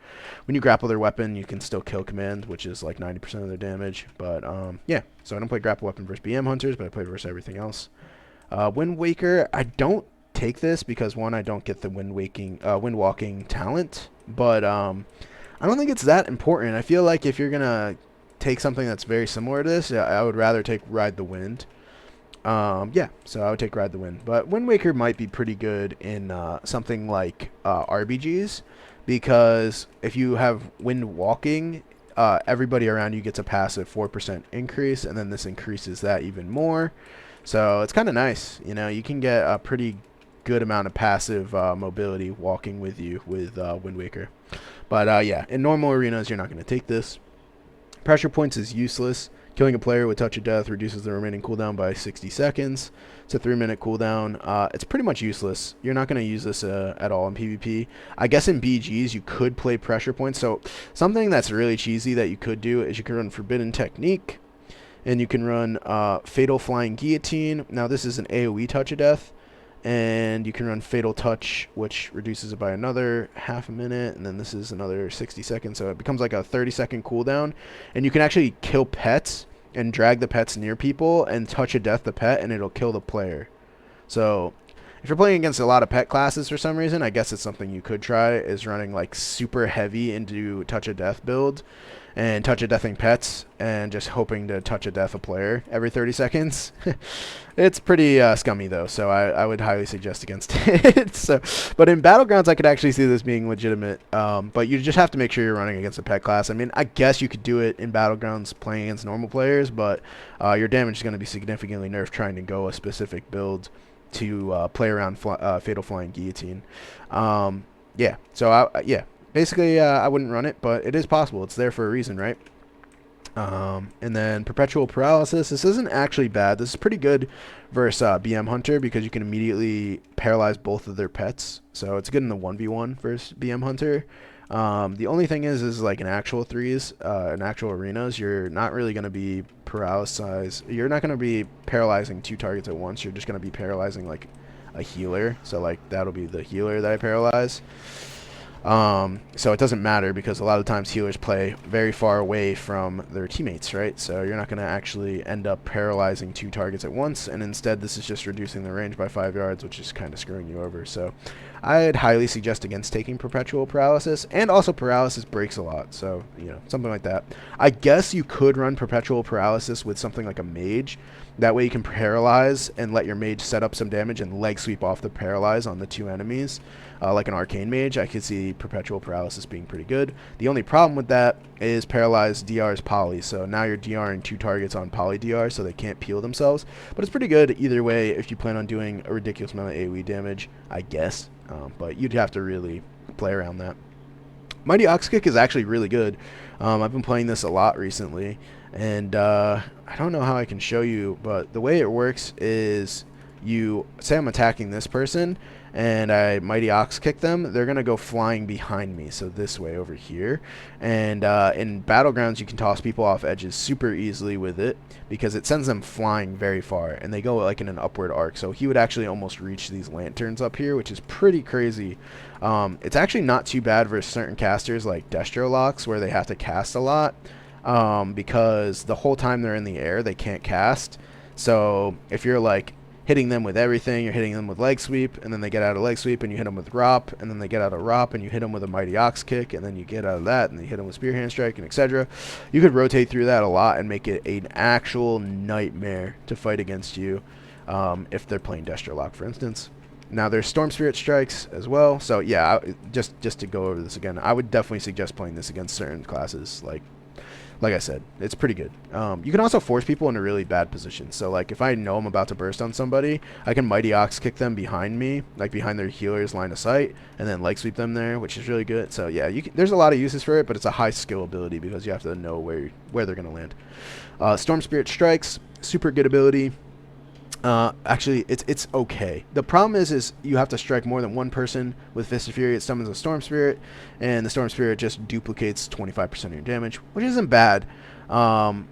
you grapple their weapon, you can still kill command, which is like 90% of their damage. But yeah, so I don't play grapple weapon versus BM hunters, but I play versus everything else. Windwaker, I don't take this because one, I don't get the Windwalking talent, but I don't think it's that important. I feel like if you're gonna take something that's very similar to this, I would rather take Ride the Wind. Yeah, so I would take Ride the Wind. But Windwaker might be pretty good in something like RBGs, because if you have Wind Walking, everybody around you gets a passive 4% increase, and then this increases that even more. So it's kind of nice. You know, you can get a pretty good amount of passive mobility walking with you with Windwaker. But yeah, in normal arenas, you're not going to take this. Pressure points is useless. Killing a player with Touch of Death reduces the remaining cooldown by 60 seconds. It's a 3-minute cooldown. It's pretty much useless. You're not going to use this at all in PvP. I guess in BGs you could play pressure points. So something that's really cheesy that you could do is you can run Forbidden Technique, and you can run Fatal Flying Guillotine. Now this is an AoE Touch of Death. And you can run Fatal Touch, which reduces it by another half a minute, and then this is another 60 seconds, so it becomes like a 30-second cooldown. And you can actually kill pets and drag the pets near people and Touch of Death the pet, and it'll kill the player. So if you're playing against a lot of pet classes for some reason, I guess it's something you could try, is running like super heavy into Touch of Death build and Touch of Deathing pets and just hoping to Touch of Death a player every 30 seconds. It's pretty scummy though, so I would highly suggest against it. So, but in Battlegrounds, I could actually see this being legitimate. But you just have to make sure you're running against a pet class. I mean, I guess you could do it in Battlegrounds playing against normal players, but your damage is going to be significantly nerfed trying to go a specific build to play around Fatal Flying Guillotine. Yeah, so yeah. Basically, I wouldn't run it, but it is possible. It's there for a reason, right? And then Perpetual Paralysis. This isn't actually bad. This is pretty good versus BM Hunter because you can immediately paralyze both of their pets. So it's good in the 1v1 versus BM Hunter. The only thing is like in actual threes, in actual arenas, you're not really going to be You're not going to be paralyzing 2 targets at once. You're just going to be paralyzing like a healer. So like that'll be the healer that I paralyze. So it doesn't matter because a lot of times healers play very far away from their teammates, right? So you're not going to actually end up paralyzing 2 targets at once, and instead this is just reducing the range by 5 yards, which is kind of screwing you over. So I'd highly suggest against taking perpetual paralysis, and also paralysis breaks a lot, so something like that. I guess you could run perpetual paralysis with something like a mage. That way you can paralyze and let your mage set up some damage and leg sweep off the paralyze on the 2 enemies. Like an arcane mage, I could see perpetual paralysis being pretty good. The only problem with that is paralyzed DRs poly, so now you're DRing 2 targets on poly DR, so they can't peel themselves. But it's pretty good either way if you plan on doing a ridiculous amount of AoE damage, I guess. But you'd have to really play around that. Mighty Ox Kick is actually really good. I've been playing this a lot recently, and I don't know how I can show you, but the way it works is you say I'm attacking this person and I Mighty Ox Kick them, they're gonna go flying behind me, so this way over here. And in Battlegrounds you can toss people off edges super easily with it because it sends them flying very far, and they go like in an upward arc, so he would actually almost reach these lanterns up here, which is pretty crazy. It's actually not too bad versus certain casters like Destro Locks where they have to cast a lot, because the whole time they're in the air they can't cast. So if you're like hitting them with everything, you're hitting them with leg sweep, and then they get out of leg sweep, and you hit them with ROP, and then they get out of ROP, and you hit them with a Mighty Ox Kick, and then you get out of that, and you hit them with Spear Hand Strike, and etc. You could rotate through that a lot and make it an actual nightmare to fight against you, if they're playing Destro Lock, for instance. Now there's Storm Spirit Strikes as well, so yeah, just to go over this again, I would definitely suggest playing this against certain classes, like I said, it's pretty good. You can also force people into really bad positions. So like if I know I'm about to burst on somebody, I can Mighty Ox Kick them behind me, like behind their healer's line of sight, and then leg sweep them there, which is really good. So yeah, there's a lot of uses for it, but it's a high skill ability because you have to know where they're going to land. Storm Spirit Strikes, super good ability. Actually, it's okay. The problem is you have to strike more than one person with Fist of Fury. It summons a Storm Spirit, and the Storm Spirit just duplicates 25% of your damage, which isn't bad. The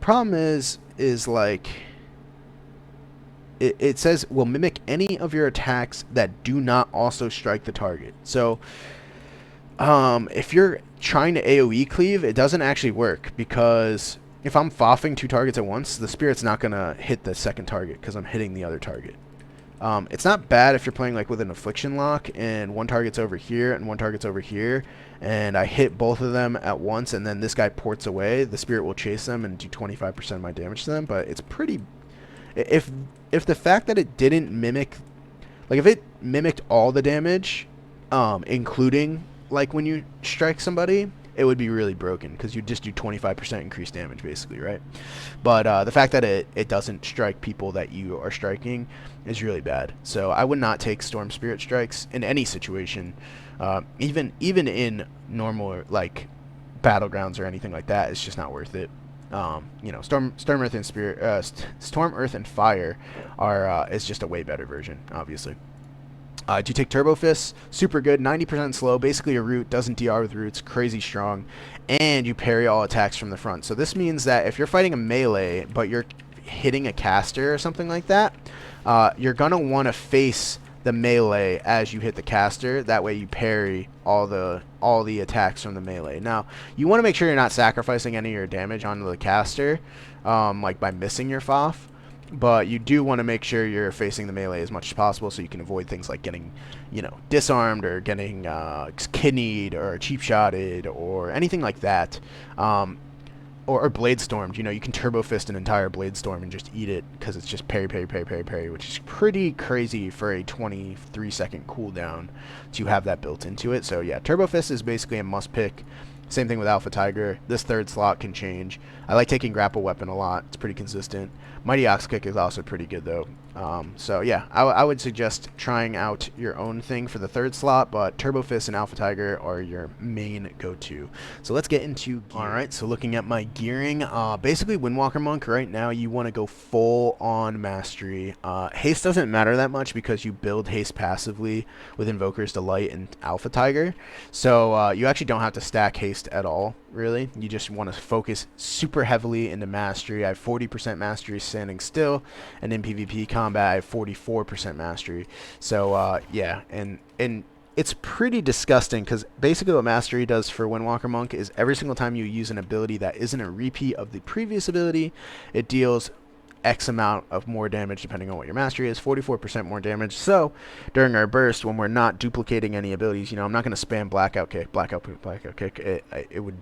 problem is like it says will mimic any of your attacks that do not also strike the target. So if you're trying to AoE cleave, it doesn't actually work because if I'm foffing 2 targets at once, the Spirit's not going to hit the second target because I'm hitting the other target. It's not bad if you're playing like with an Affliction Lock and 1 target's over here and 1 target's over here, and I hit both of them at once and then this guy ports away, the Spirit will chase them and do 25% of my damage to them, but it's pretty... If the fact that it didn't mimic... Like if it mimicked all the damage, including like when you strike somebody, it would be really broken because you just do 25% increased damage basically, right? But the fact that it doesn't strike people that you are striking is really bad. So I would not take Storm Spirit Strikes in any situation, even in normal like Battlegrounds or anything like that. It's just not worth it. Storm Earth and Storm Earth and Fire are is just a way better version, obviously. Do you take Turbo Fists? Super good, 90% slow, basically a root, doesn't DR with roots, crazy strong, and you parry all attacks from the front. So this means that if you're fighting a melee, but you're hitting a caster or something like that, you're going to want to face the melee as you hit the caster. That way you parry all the attacks from the melee. Now, you want to make sure you're not sacrificing any of your damage onto the caster, like by missing your FOF. But you do want to make sure you're facing the melee as much as possible so you can avoid things like getting, disarmed or getting kidneyed or cheap shotted or anything like that. Or blade stormed. You can turbo fist an entire blade storm and just eat it because it's just parry, parry, parry, parry, parry, which is pretty crazy for a 23-second cooldown to have that built into it. So yeah, turbo fist is basically a must pick. Same thing with Alpha Tiger. This third slot can change. I like taking Grapple Weapon a lot. It's pretty consistent. Mighty Ox Kick is also pretty good, though. So, yeah, I would suggest trying out your own thing for the third slot, but Turbo Fist and Alpha Tiger are your main go-to. So let's get into gear. Alright, so looking at my gearing, basically Windwalker Monk right now, you want to go full on Mastery. Haste doesn't matter that much because you build Haste passively with Invoker's Delight and Alpha Tiger. So you actually don't have to stack Haste at all, really. You just want to focus super heavily into Mastery. I have 40% Mastery standing still, and in PvP combat I have 44% Mastery. So yeah, and it's pretty disgusting because basically what Mastery does for Windwalker Monk is every single time you use an ability that isn't a repeat of the previous ability, it deals X amount of more damage depending on what your mastery is, 44% more damage. So during our burst, when we're not duplicating any abilities, you know, I'm not going to spam blackout kick, blackout kick, blackout kick. It would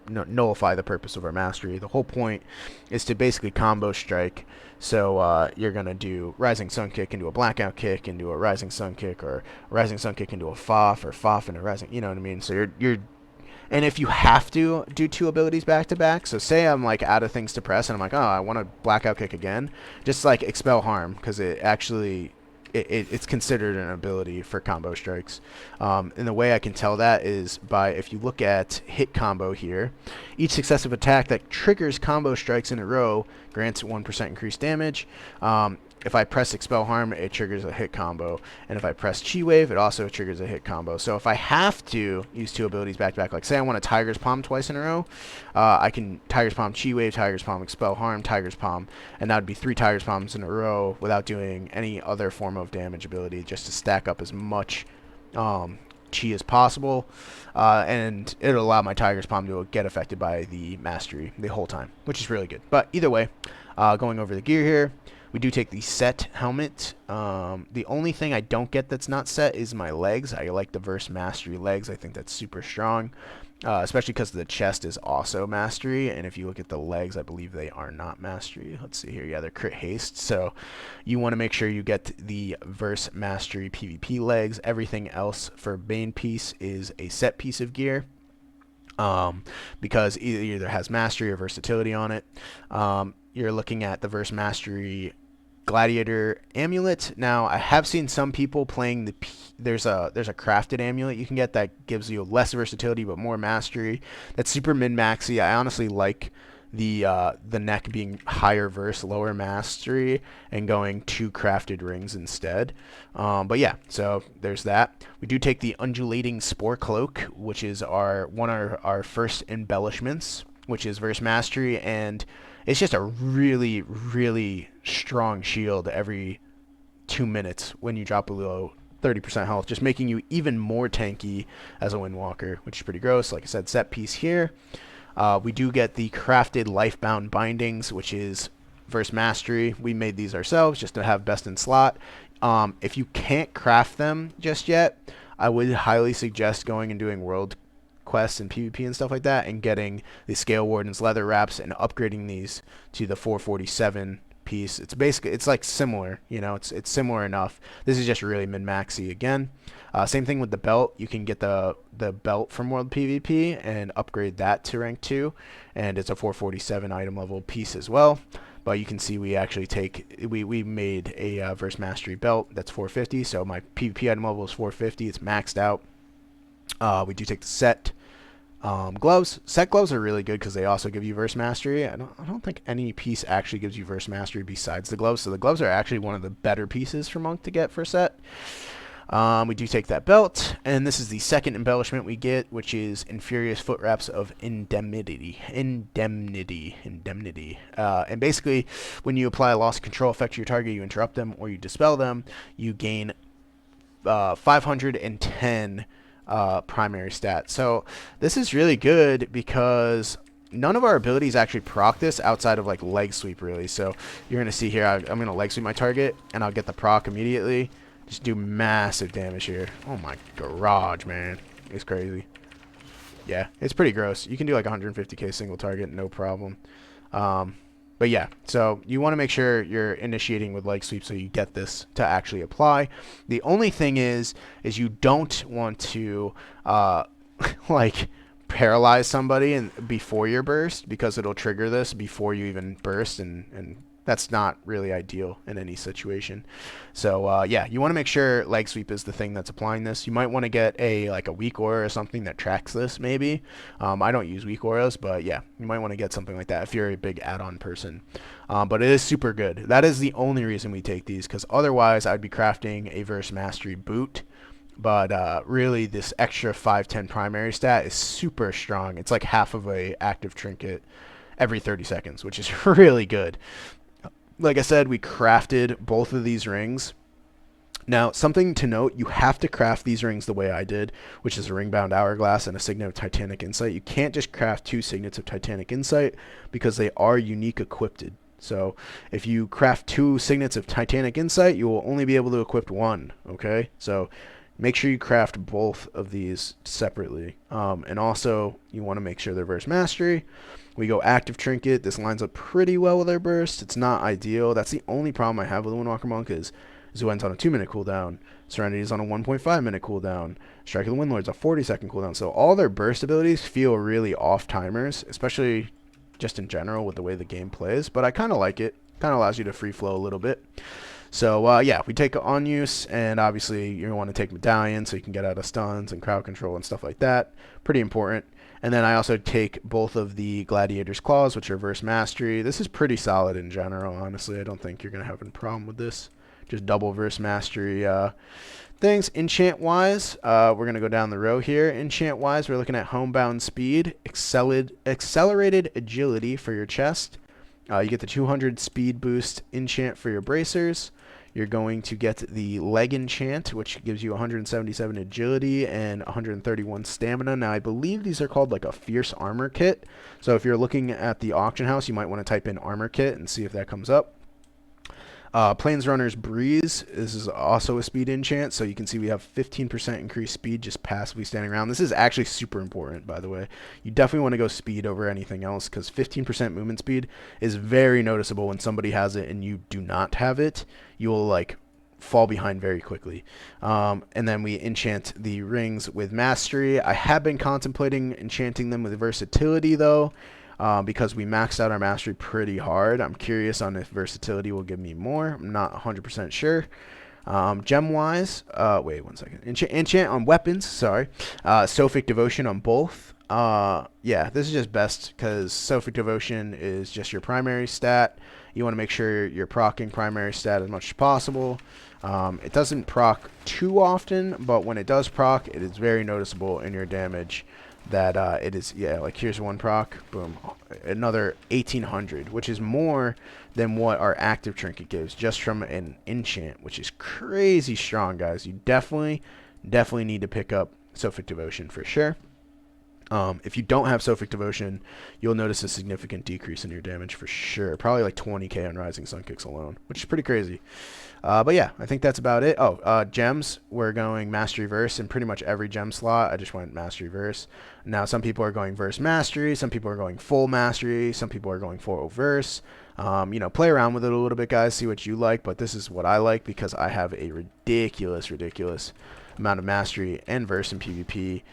nullify the purpose of our mastery. The whole point is to basically combo strike. So you're gonna do Rising Sun Kick into a Blackout Kick into a Rising Sun Kick, or Rising Sun Kick into a Foff, or Foff into Rising. You know what I mean? So you're and if you have to do two abilities back to back, so say I'm like out of things to press and I'm like, oh, I want to Blackout Kick again, just like Expel Harm, because it actually it's considered an ability for combo strikes. And the way I can tell that is by, if you look at hit combo here, each successive attack that triggers combo strikes in a row grants 1% increased damage. If I press Expel Harm, it triggers a hit combo. And if I press Chi Wave, it also triggers a hit combo. So if I have to use two abilities back to back, like say I want a Tiger's Palm twice in a row, I can Tiger's Palm Chi Wave, Tiger's Palm Expel Harm, Tiger's Palm, and that would be 3 Tiger's Palms in a row without doing any other form of damage ability, just to stack up as much Chi as possible. And it'll allow my Tiger's Palm to get affected by the mastery the whole time, which is really good. But either way, going over the gear here, we do take the set helmet. The only thing I don't get that's not set is my legs. I like the Verse Mastery legs. I think that's super strong, especially because the chest is also Mastery. And if you look at the legs, I believe they are not Mastery. Let's see here. Yeah, they're Crit Haste. So you want to make sure you get the Verse Mastery PvP legs. Everything else for Bane piece is a set piece of gear. Because either has Mastery or Versatility on it. You're looking at the Verse Mastery Gladiator Amulet. Now, I have seen some people playing there's a crafted amulet you can get that gives you less versatility but more mastery. That's super min-maxy. I honestly like the neck being higher verse, lower mastery, and going 2 crafted rings instead. But yeah, so there's that. We do take the Undulating Spore Cloak, which is our first embellishments, which is Verse Mastery, and it's just a really, really strong shield every 2 minutes when you drop below 30% health, just making you even more tanky as a Windwalker, which is pretty gross. Like I said, set piece here. We do get the crafted Lifebound Bindings, which is Verse Mastery. We made these ourselves just to have best in slot. If you can't craft them just yet, I would highly suggest going and doing World quests and PvP and stuff like that, and getting the Scale Warden's leather wraps and upgrading these to the 447 piece. It's basically, it's like similar, you know, it's similar enough. This is just really min-maxy again. Same thing with the belt. You can get the belt from World PvP and upgrade that to rank 2, and it's a 447 item level piece as well. But you can see we actually we made a Verse Mastery belt that's 450, so my PvP item level is 450. It's maxed out. We do take the set gloves. Set gloves are really good because they also give you Verse Mastery. I don't think any piece actually gives you Verse Mastery besides the gloves, so the gloves are actually one of the better pieces for Monk to get for set. We do take that belt, and this is the second embellishment we get, which is Infurious Foot Wraps of Indemnity. And basically, when you apply a loss of control effect to your target, you interrupt them or you dispel them, you gain 510 primary stat. So this is really good because none of our abilities actually proc this outside of like leg sweep, really. So you're gonna see here, I'm gonna leg sweep my target and I'll get the proc immediately. Just do massive damage here. Oh my garage, man, it's crazy. Yeah, it's pretty gross. You can do like 150k single target, no problem. But yeah, so you want to make sure you're initiating with leg sweep so you get this to actually apply. The only thing is you don't want to like paralyze somebody before your burst, because it'll trigger this before you even burst, and that's not really ideal in any situation. So yeah, you want to make sure leg sweep is the thing that's applying this. You might want to get like a weak aura or something that tracks this, maybe. I don't use weak auras, but yeah, you might want to get something like that if you're a big add-on person. But it is super good. That is the only reason we take these, because otherwise I'd be crafting a Verse Mastery boot. But really, this extra 510 primary stat is super strong. It's like half of a active trinket every 30 seconds, which is really good. Like I said, we crafted both of these rings Now, something to note, you have to craft these rings the way I did, which is a ring-bound hourglass and a signet of Titanic Insight. You can't just craft 2 signets of Titanic Insight because they are unique equipped. So if you craft 2 signets of Titanic Insight, you will only be able to equip 1, okay? So make sure you craft both of these separately. And also, you want to make sure they're Verse Mastery. We go Active Trinket. This lines up pretty well with our burst. It's not ideal. That's the only problem I have with the Windwalker Monk is Zuen's on a 2-minute cooldown. Serenity's on a 1.5-minute cooldown. Strike of the Windlord's a 40-second cooldown. So all their burst abilities feel really off timers, especially just in general with the way the game plays. But I kind of like it. Kind of allows you to free flow a little bit. So yeah, we take on use, and obviously you want to take Medallion so you can get out of stuns and crowd control and stuff like that. Pretty important. And then I also take both of the Gladiator's Claws, which are Verse Mastery. This is pretty solid in general, honestly. I don't think you're going to have a problem with this. Just double Verse Mastery things. Enchant-wise, we're going to go down the row here. Enchant-wise, we're looking at Homebound Speed, Accelerated Agility for your chest. You get the 200 speed boost enchant for your bracers. You're going to get the leg enchant, which gives you 177 agility and 131 stamina. Now, I believe these are called like a fierce armor kit. So if you're looking at the auction house, you might want to type in armor kit and see if that comes up. Planesrunner's Breeze. This is also a speed enchant, so you can see we have 15% increased speed just passively standing around. This is actually super important, by the way. You definitely want to go speed over anything else because 15% movement speed is very noticeable when somebody has it and you do not have it. You will like fall behind very quickly. And then we enchant the rings with Mastery. I have been contemplating enchanting them with Versatility though. Because we maxed out our Mastery pretty hard. I'm curious on if Versatility will give me more. I'm not 100% sure. Gem-wise, wait one second. Enchant on weapons, sorry. Sophic Devotion on both. Yeah, this is just best because Sophic Devotion is just your primary stat. You want to make sure you're proccing primary stat as much as possible. It doesn't proc too often, but when it does proc, it is very noticeable in your damage. That it is, yeah, like here's one proc, boom, another 1800, which is more than what our active trinket gives just from an enchant, which is crazy strong, guys. You definitely need to pick up Sophic Devotion for sure. If you don't have Sophic Devotion, you'll notice a significant decrease in your damage for sure. Probably like 20k on Rising Sun Kicks alone, which is pretty crazy. But yeah, I think that's about it. Oh, gems. We're going Mastery Verse in pretty much every gem slot. I just went Mastery Verse. Now, some people are going Verse Mastery. Some people are going Full Mastery. Some people are going Full Verse. You know, play around with it a little bit, guys. See what you like. But this is what I like because I have a ridiculous amount of Mastery and Verse in PvP.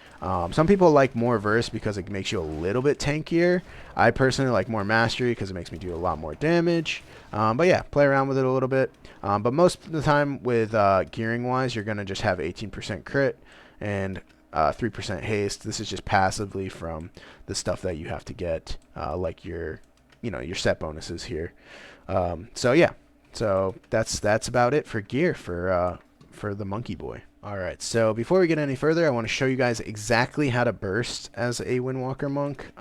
Some people like more Verse because it makes you a little bit tankier. I personally like more Mastery because it makes me do a lot more damage. But yeah, play around with it a little bit. But most of the time with gearing wise, you're going to just have 18% crit and 3% haste. This is just passively from the stuff that you have to get, like your set bonuses here. So yeah, so that's about it for gear for the Monkey Boy. Alright, so before we get any further, I want to show you guys exactly how to burst as a Windwalker Monk.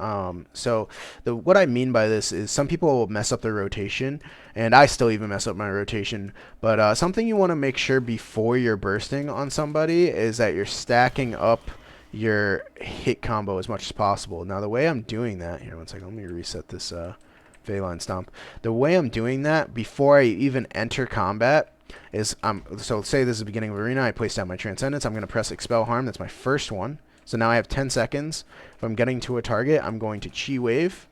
So what I mean by this is some people will mess up their rotation, and I still even mess up my rotation, but something you want to make sure before you're bursting on somebody is that you're stacking up your hit combo as much as possible. Now the way I'm doing that, here one second, let me reset this Faeline Stomp. The way I'm doing that before I even enter combat is so say this is the beginning of arena. I place down my Transcendence. I'm going to press Expel Harm. That's my first one. So now I have 10 seconds. If I'm getting to a target, I'm going to Chi Wave.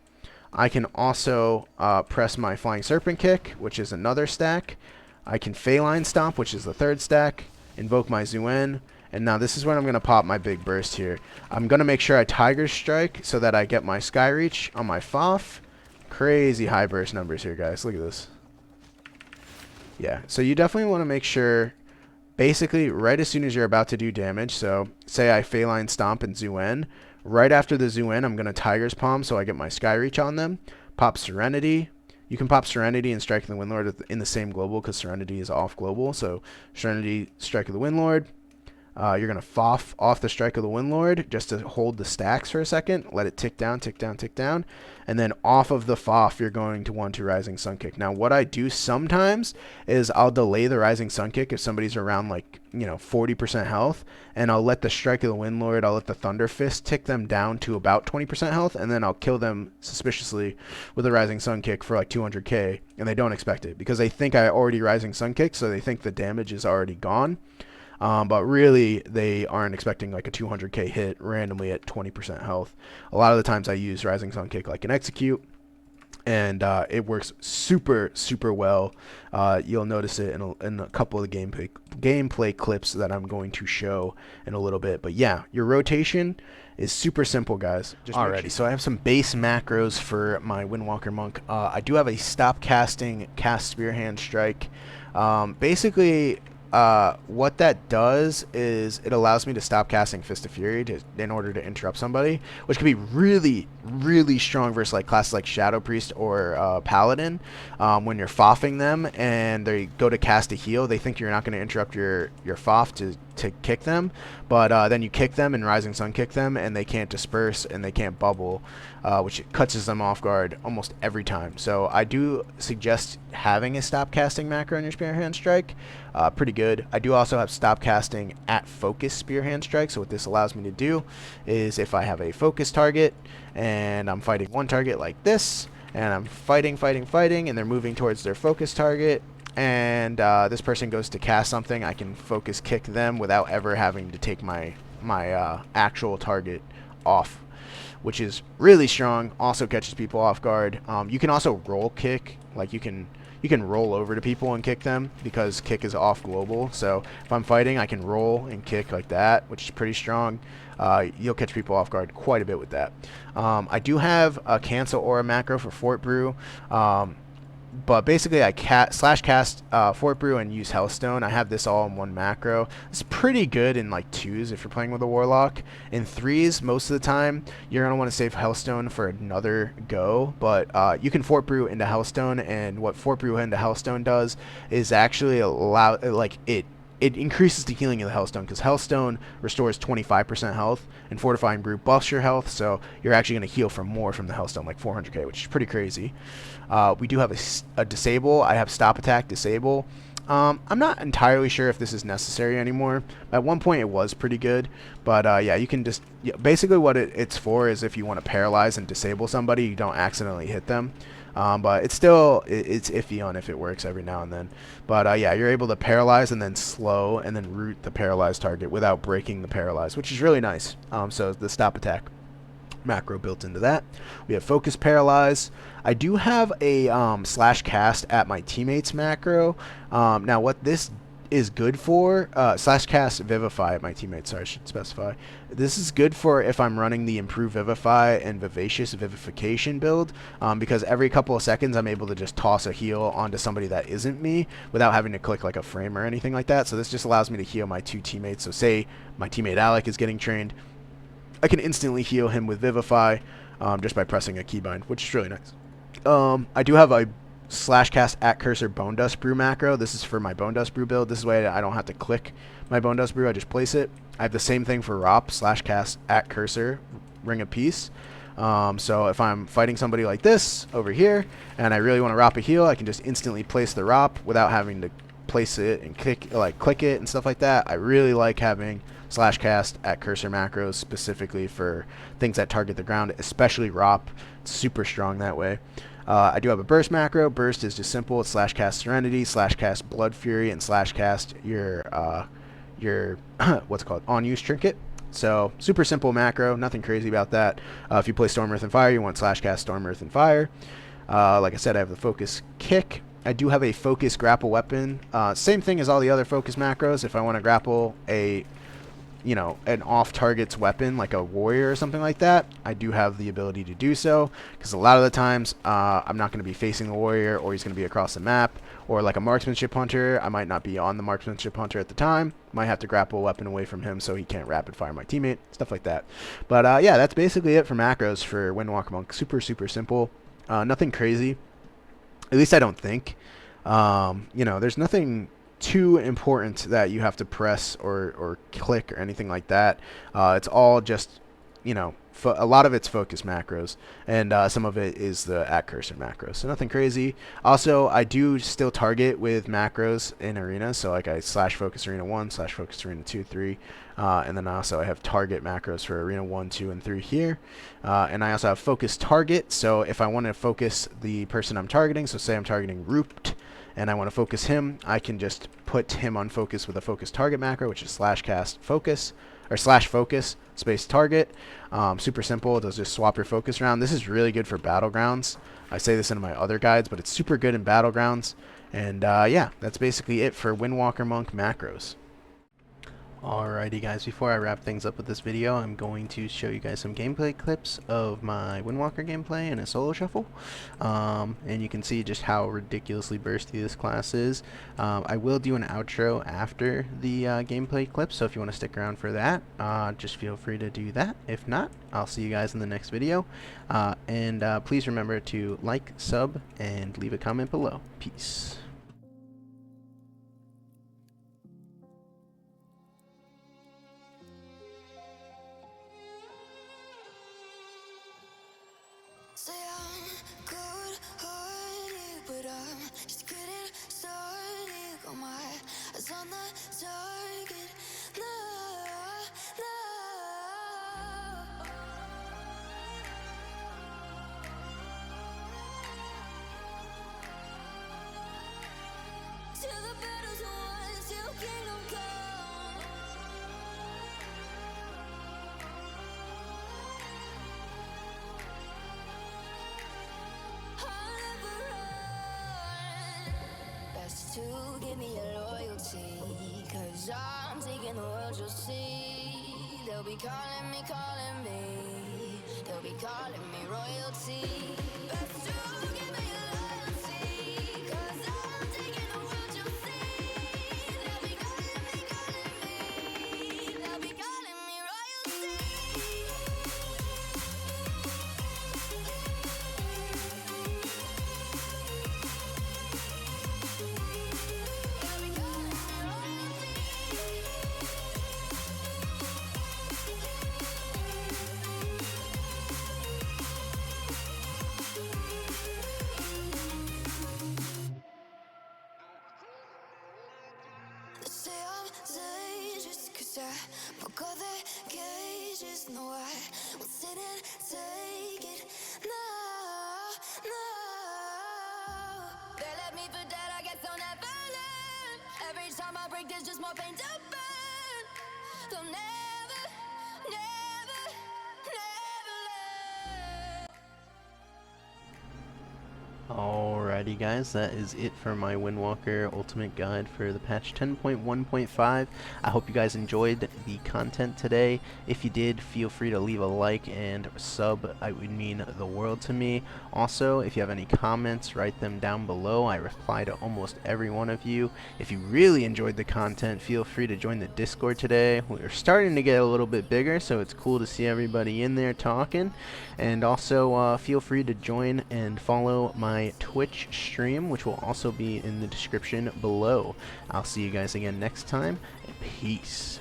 I can also press my Flying Serpent Kick, which is another stack. I can Faeline Stomp, which is the third stack. Invoke my Zuen. And now this is when I'm going to pop my big burst here. I'm going to make sure I Tiger Strike so that I get my Sky Reach on my Foff. Crazy high burst numbers here, guys. Look at this. Yeah, so you definitely want to make sure, basically, right as soon as you're about to do damage, so say I Faeline Stomp and Zuen, right after the Zuen, I'm going to Tiger's Palm so I get my Sky Reach on them, pop Serenity. You can pop Serenity and Strike of the Windlord in the same global because Serenity is off global, so Serenity, Strike of the Windlord, You're going to foff off the Strike of the Windlord just to hold the stacks for a second. Let it tick down, tick down, tick down. And then off of the foff, you're going to 1-2 Rising Sun Kick. Now, what I do sometimes is I'll delay the Rising Sun Kick if somebody's around, like, 40% health. And I'll let the Strike of the Windlord, I'll let the Thunder Fist tick them down to about 20% health. And then I'll kill them suspiciously with a Rising Sun Kick for like 200k. And they don't expect it because they think I already Rising Sun Kick. So they think the damage is already gone. But really, they aren't expecting like a 200k hit randomly at 20% health. A lot of the times I use Rising Sun Kick like an execute, and it works super, super well. You'll notice it in a couple of the gameplay clips that I'm going to show in a little bit. But yeah, your rotation is super simple, guys. Alrighty, so I have some base macros for my Windwalker Monk. I do have a stop casting cast Spear Hand Strike. Basically, what that does is it allows me to stop casting Fist of Fury in order to interrupt somebody, which can be really, really strong versus like classes like Shadow Priest or Paladin. When you're foffing them and they go to cast a heal, they think you're not going to interrupt your foff to kick them, but then you kick them and Rising Sun kick them, and they can't disperse and they can't bubble, which cuts them off guard almost every time. So I do suggest having a stop casting macro in your Spear Hand Strike. Pretty good. I do also have stop casting at focus Spear Hand Strike. So what this allows me to do is if I have a focus target and I'm fighting one target like this, and I'm fighting, and they're moving towards their focus target, and this person goes to cast something, I can focus kick them without ever having to take my actual target off, which is really strong. Also catches people off guard. You can also roll kick, like you can roll over to people and kick them because kick is off global. So if I'm fighting, I can roll and kick like that, which is pretty strong. You'll catch people off guard quite a bit with that. I do have a cancel aura macro for Fort Brew. But basically I slash cast Fort Brew and use Hellstone. I have this all in one macro. It's pretty good in like 2s if you're playing with a Warlock. In 3s, most of the time, you're going to want to save Hellstone for another go. But you can Fort Brew into Hellstone, and what Fort Brew into Hellstone does is actually allow, like, it increases the healing of the Hellstone, because Hellstone restores 25% health, and Fortifying Brew buffs your health, so you're actually going to heal for more from the Hellstone, like 400k, which is pretty crazy. We do have a disable. I have stop attack disable. I'm not entirely sure if this is necessary anymore. At one point it was pretty good, but yeah, you can just basically what it's for is if you want to paralyze and disable somebody, you don't accidentally hit them. But it's still it's iffy on if it works every now and then. But yeah, you're able to paralyze and then slow and then root the paralyzed target without breaking the paralyze, which is really nice. So the stop attack macro built into that. We have focus paralyze. I do have a slash cast at my teammates macro. Now what this is good for, slash cast vivify at my teammates, sorry, I should specify. This is good for if I'm running the improve vivify and vivacious vivification build, because every couple of seconds I'm able to just toss a heal onto somebody that isn't me without having to click like a frame or anything like that. So this just allows me to heal my two teammates. So say my teammate Alec is getting trained, I can instantly heal him with vivify just by pressing a keybind, which is really nice. I do have a slash cast at cursor Bonedust Brew macro. This is for my Bonedust Brew build. This is way I don't have to click my Bonedust Brew, I just place it. I have the same thing for ROP, slash cast at cursor Ring of Peace. So if I'm fighting somebody like this over here and I really want to ROP a heal, I can just instantly place the ROP without having to place it and click it and stuff like that. I really like having slash cast at cursor macros specifically for things that target the ground, especially ROP. It's super strong that way. I do have a burst macro. Burst is just simple. It's slash cast Serenity, slash cast Blood Fury, and slash cast your what's it called, on use trinket. So super simple macro, nothing crazy about that. If you play Storm, Earth, and Fire, you want slash cast Storm, Earth, and Fire. Like I said, I have the focus kick. I do have a focus grapple weapon. Same thing as all the other focus macros. If I want to grapple an off-target's weapon like a warrior or something like that, I do have the ability to do so, because a lot of the times I'm not going to be facing the warrior, or he's going to be across the map, or like a marksmanship hunter, I might not be on the marksmanship hunter at the time, might have to grapple a weapon away from him so he can't rapid fire my teammate, stuff like that. But yeah, that's basically it for macros for Windwalker Monk. Super simple, nothing crazy, at least I don't think. There's nothing too important that you have to press or click or anything like that. It's all just, you know, a lot of it's focus macros, and some of it is the at cursor macros. So nothing crazy. Also, I do still target with macros in arena. So like I slash focus arena 1, slash focus arena 2, 3, and then also I have target macros for arena 1, 2, and 3 here. And I also have focus target. So if I want to focus the person I'm targeting, so say I'm targeting Root, and I want to focus him, I can just put him on focus with a focus target macro, which is slash cast focus, or slash focus space target. Super simple. It does just swap your focus around. This is really good for battlegrounds. I say this in my other guides, but it's super good in battlegrounds. And yeah, that's basically it for Windwalker Monk macros. Alrighty guys, before I wrap things up with this video, I'm going to show you guys some gameplay clips of my Windwalker gameplay in a solo shuffle. And you can see just how ridiculously bursty this class is. I will do an outro after the gameplay clip, so if you want to stick around for that, just feel free to do that. If not, I'll see you guys in the next video. And please remember to like, sub, and leave a comment below. Peace. Say I'm good-hearted, but I'm just getting started. Got my eyes on the target. No, no. Till the battle's won, till kingdom come. Best to give me your loyalty, 'cause I'm taking the world, you'll see. They'll be calling me, they'll be calling me royalty. Best to give me your loyalty, 'cause I'm taking the world, you'll see. They'll be calling me, they'll be calling me royalty. Say I'm dangerous, 'cause I broke all the cages. No, I won't sit and take it. No, no. They left me for dead, I guess I'll never learn. Every time I break, there's just more pain to burn. They'll never, never, never learn. Alrighty guys, that is it for my Windwalker Ultimate Guide for the patch 10.1.5. I hope you guys enjoyed the content today. If you did, feel free to leave a like and sub. It would mean the world to me. Also, if you have any comments, write them down below. I reply to almost every one of you. If you really enjoyed the content, feel free to join the Discord today. We're starting to get a little bit bigger, so it's cool to see everybody in there talking. And also, feel free to join and follow my Twitch stream, which will also be in the description below. I'll see you guys again next time, and peace.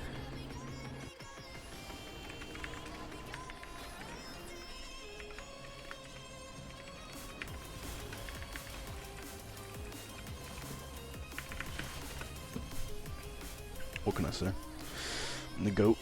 What can I say? I'm the GOAT.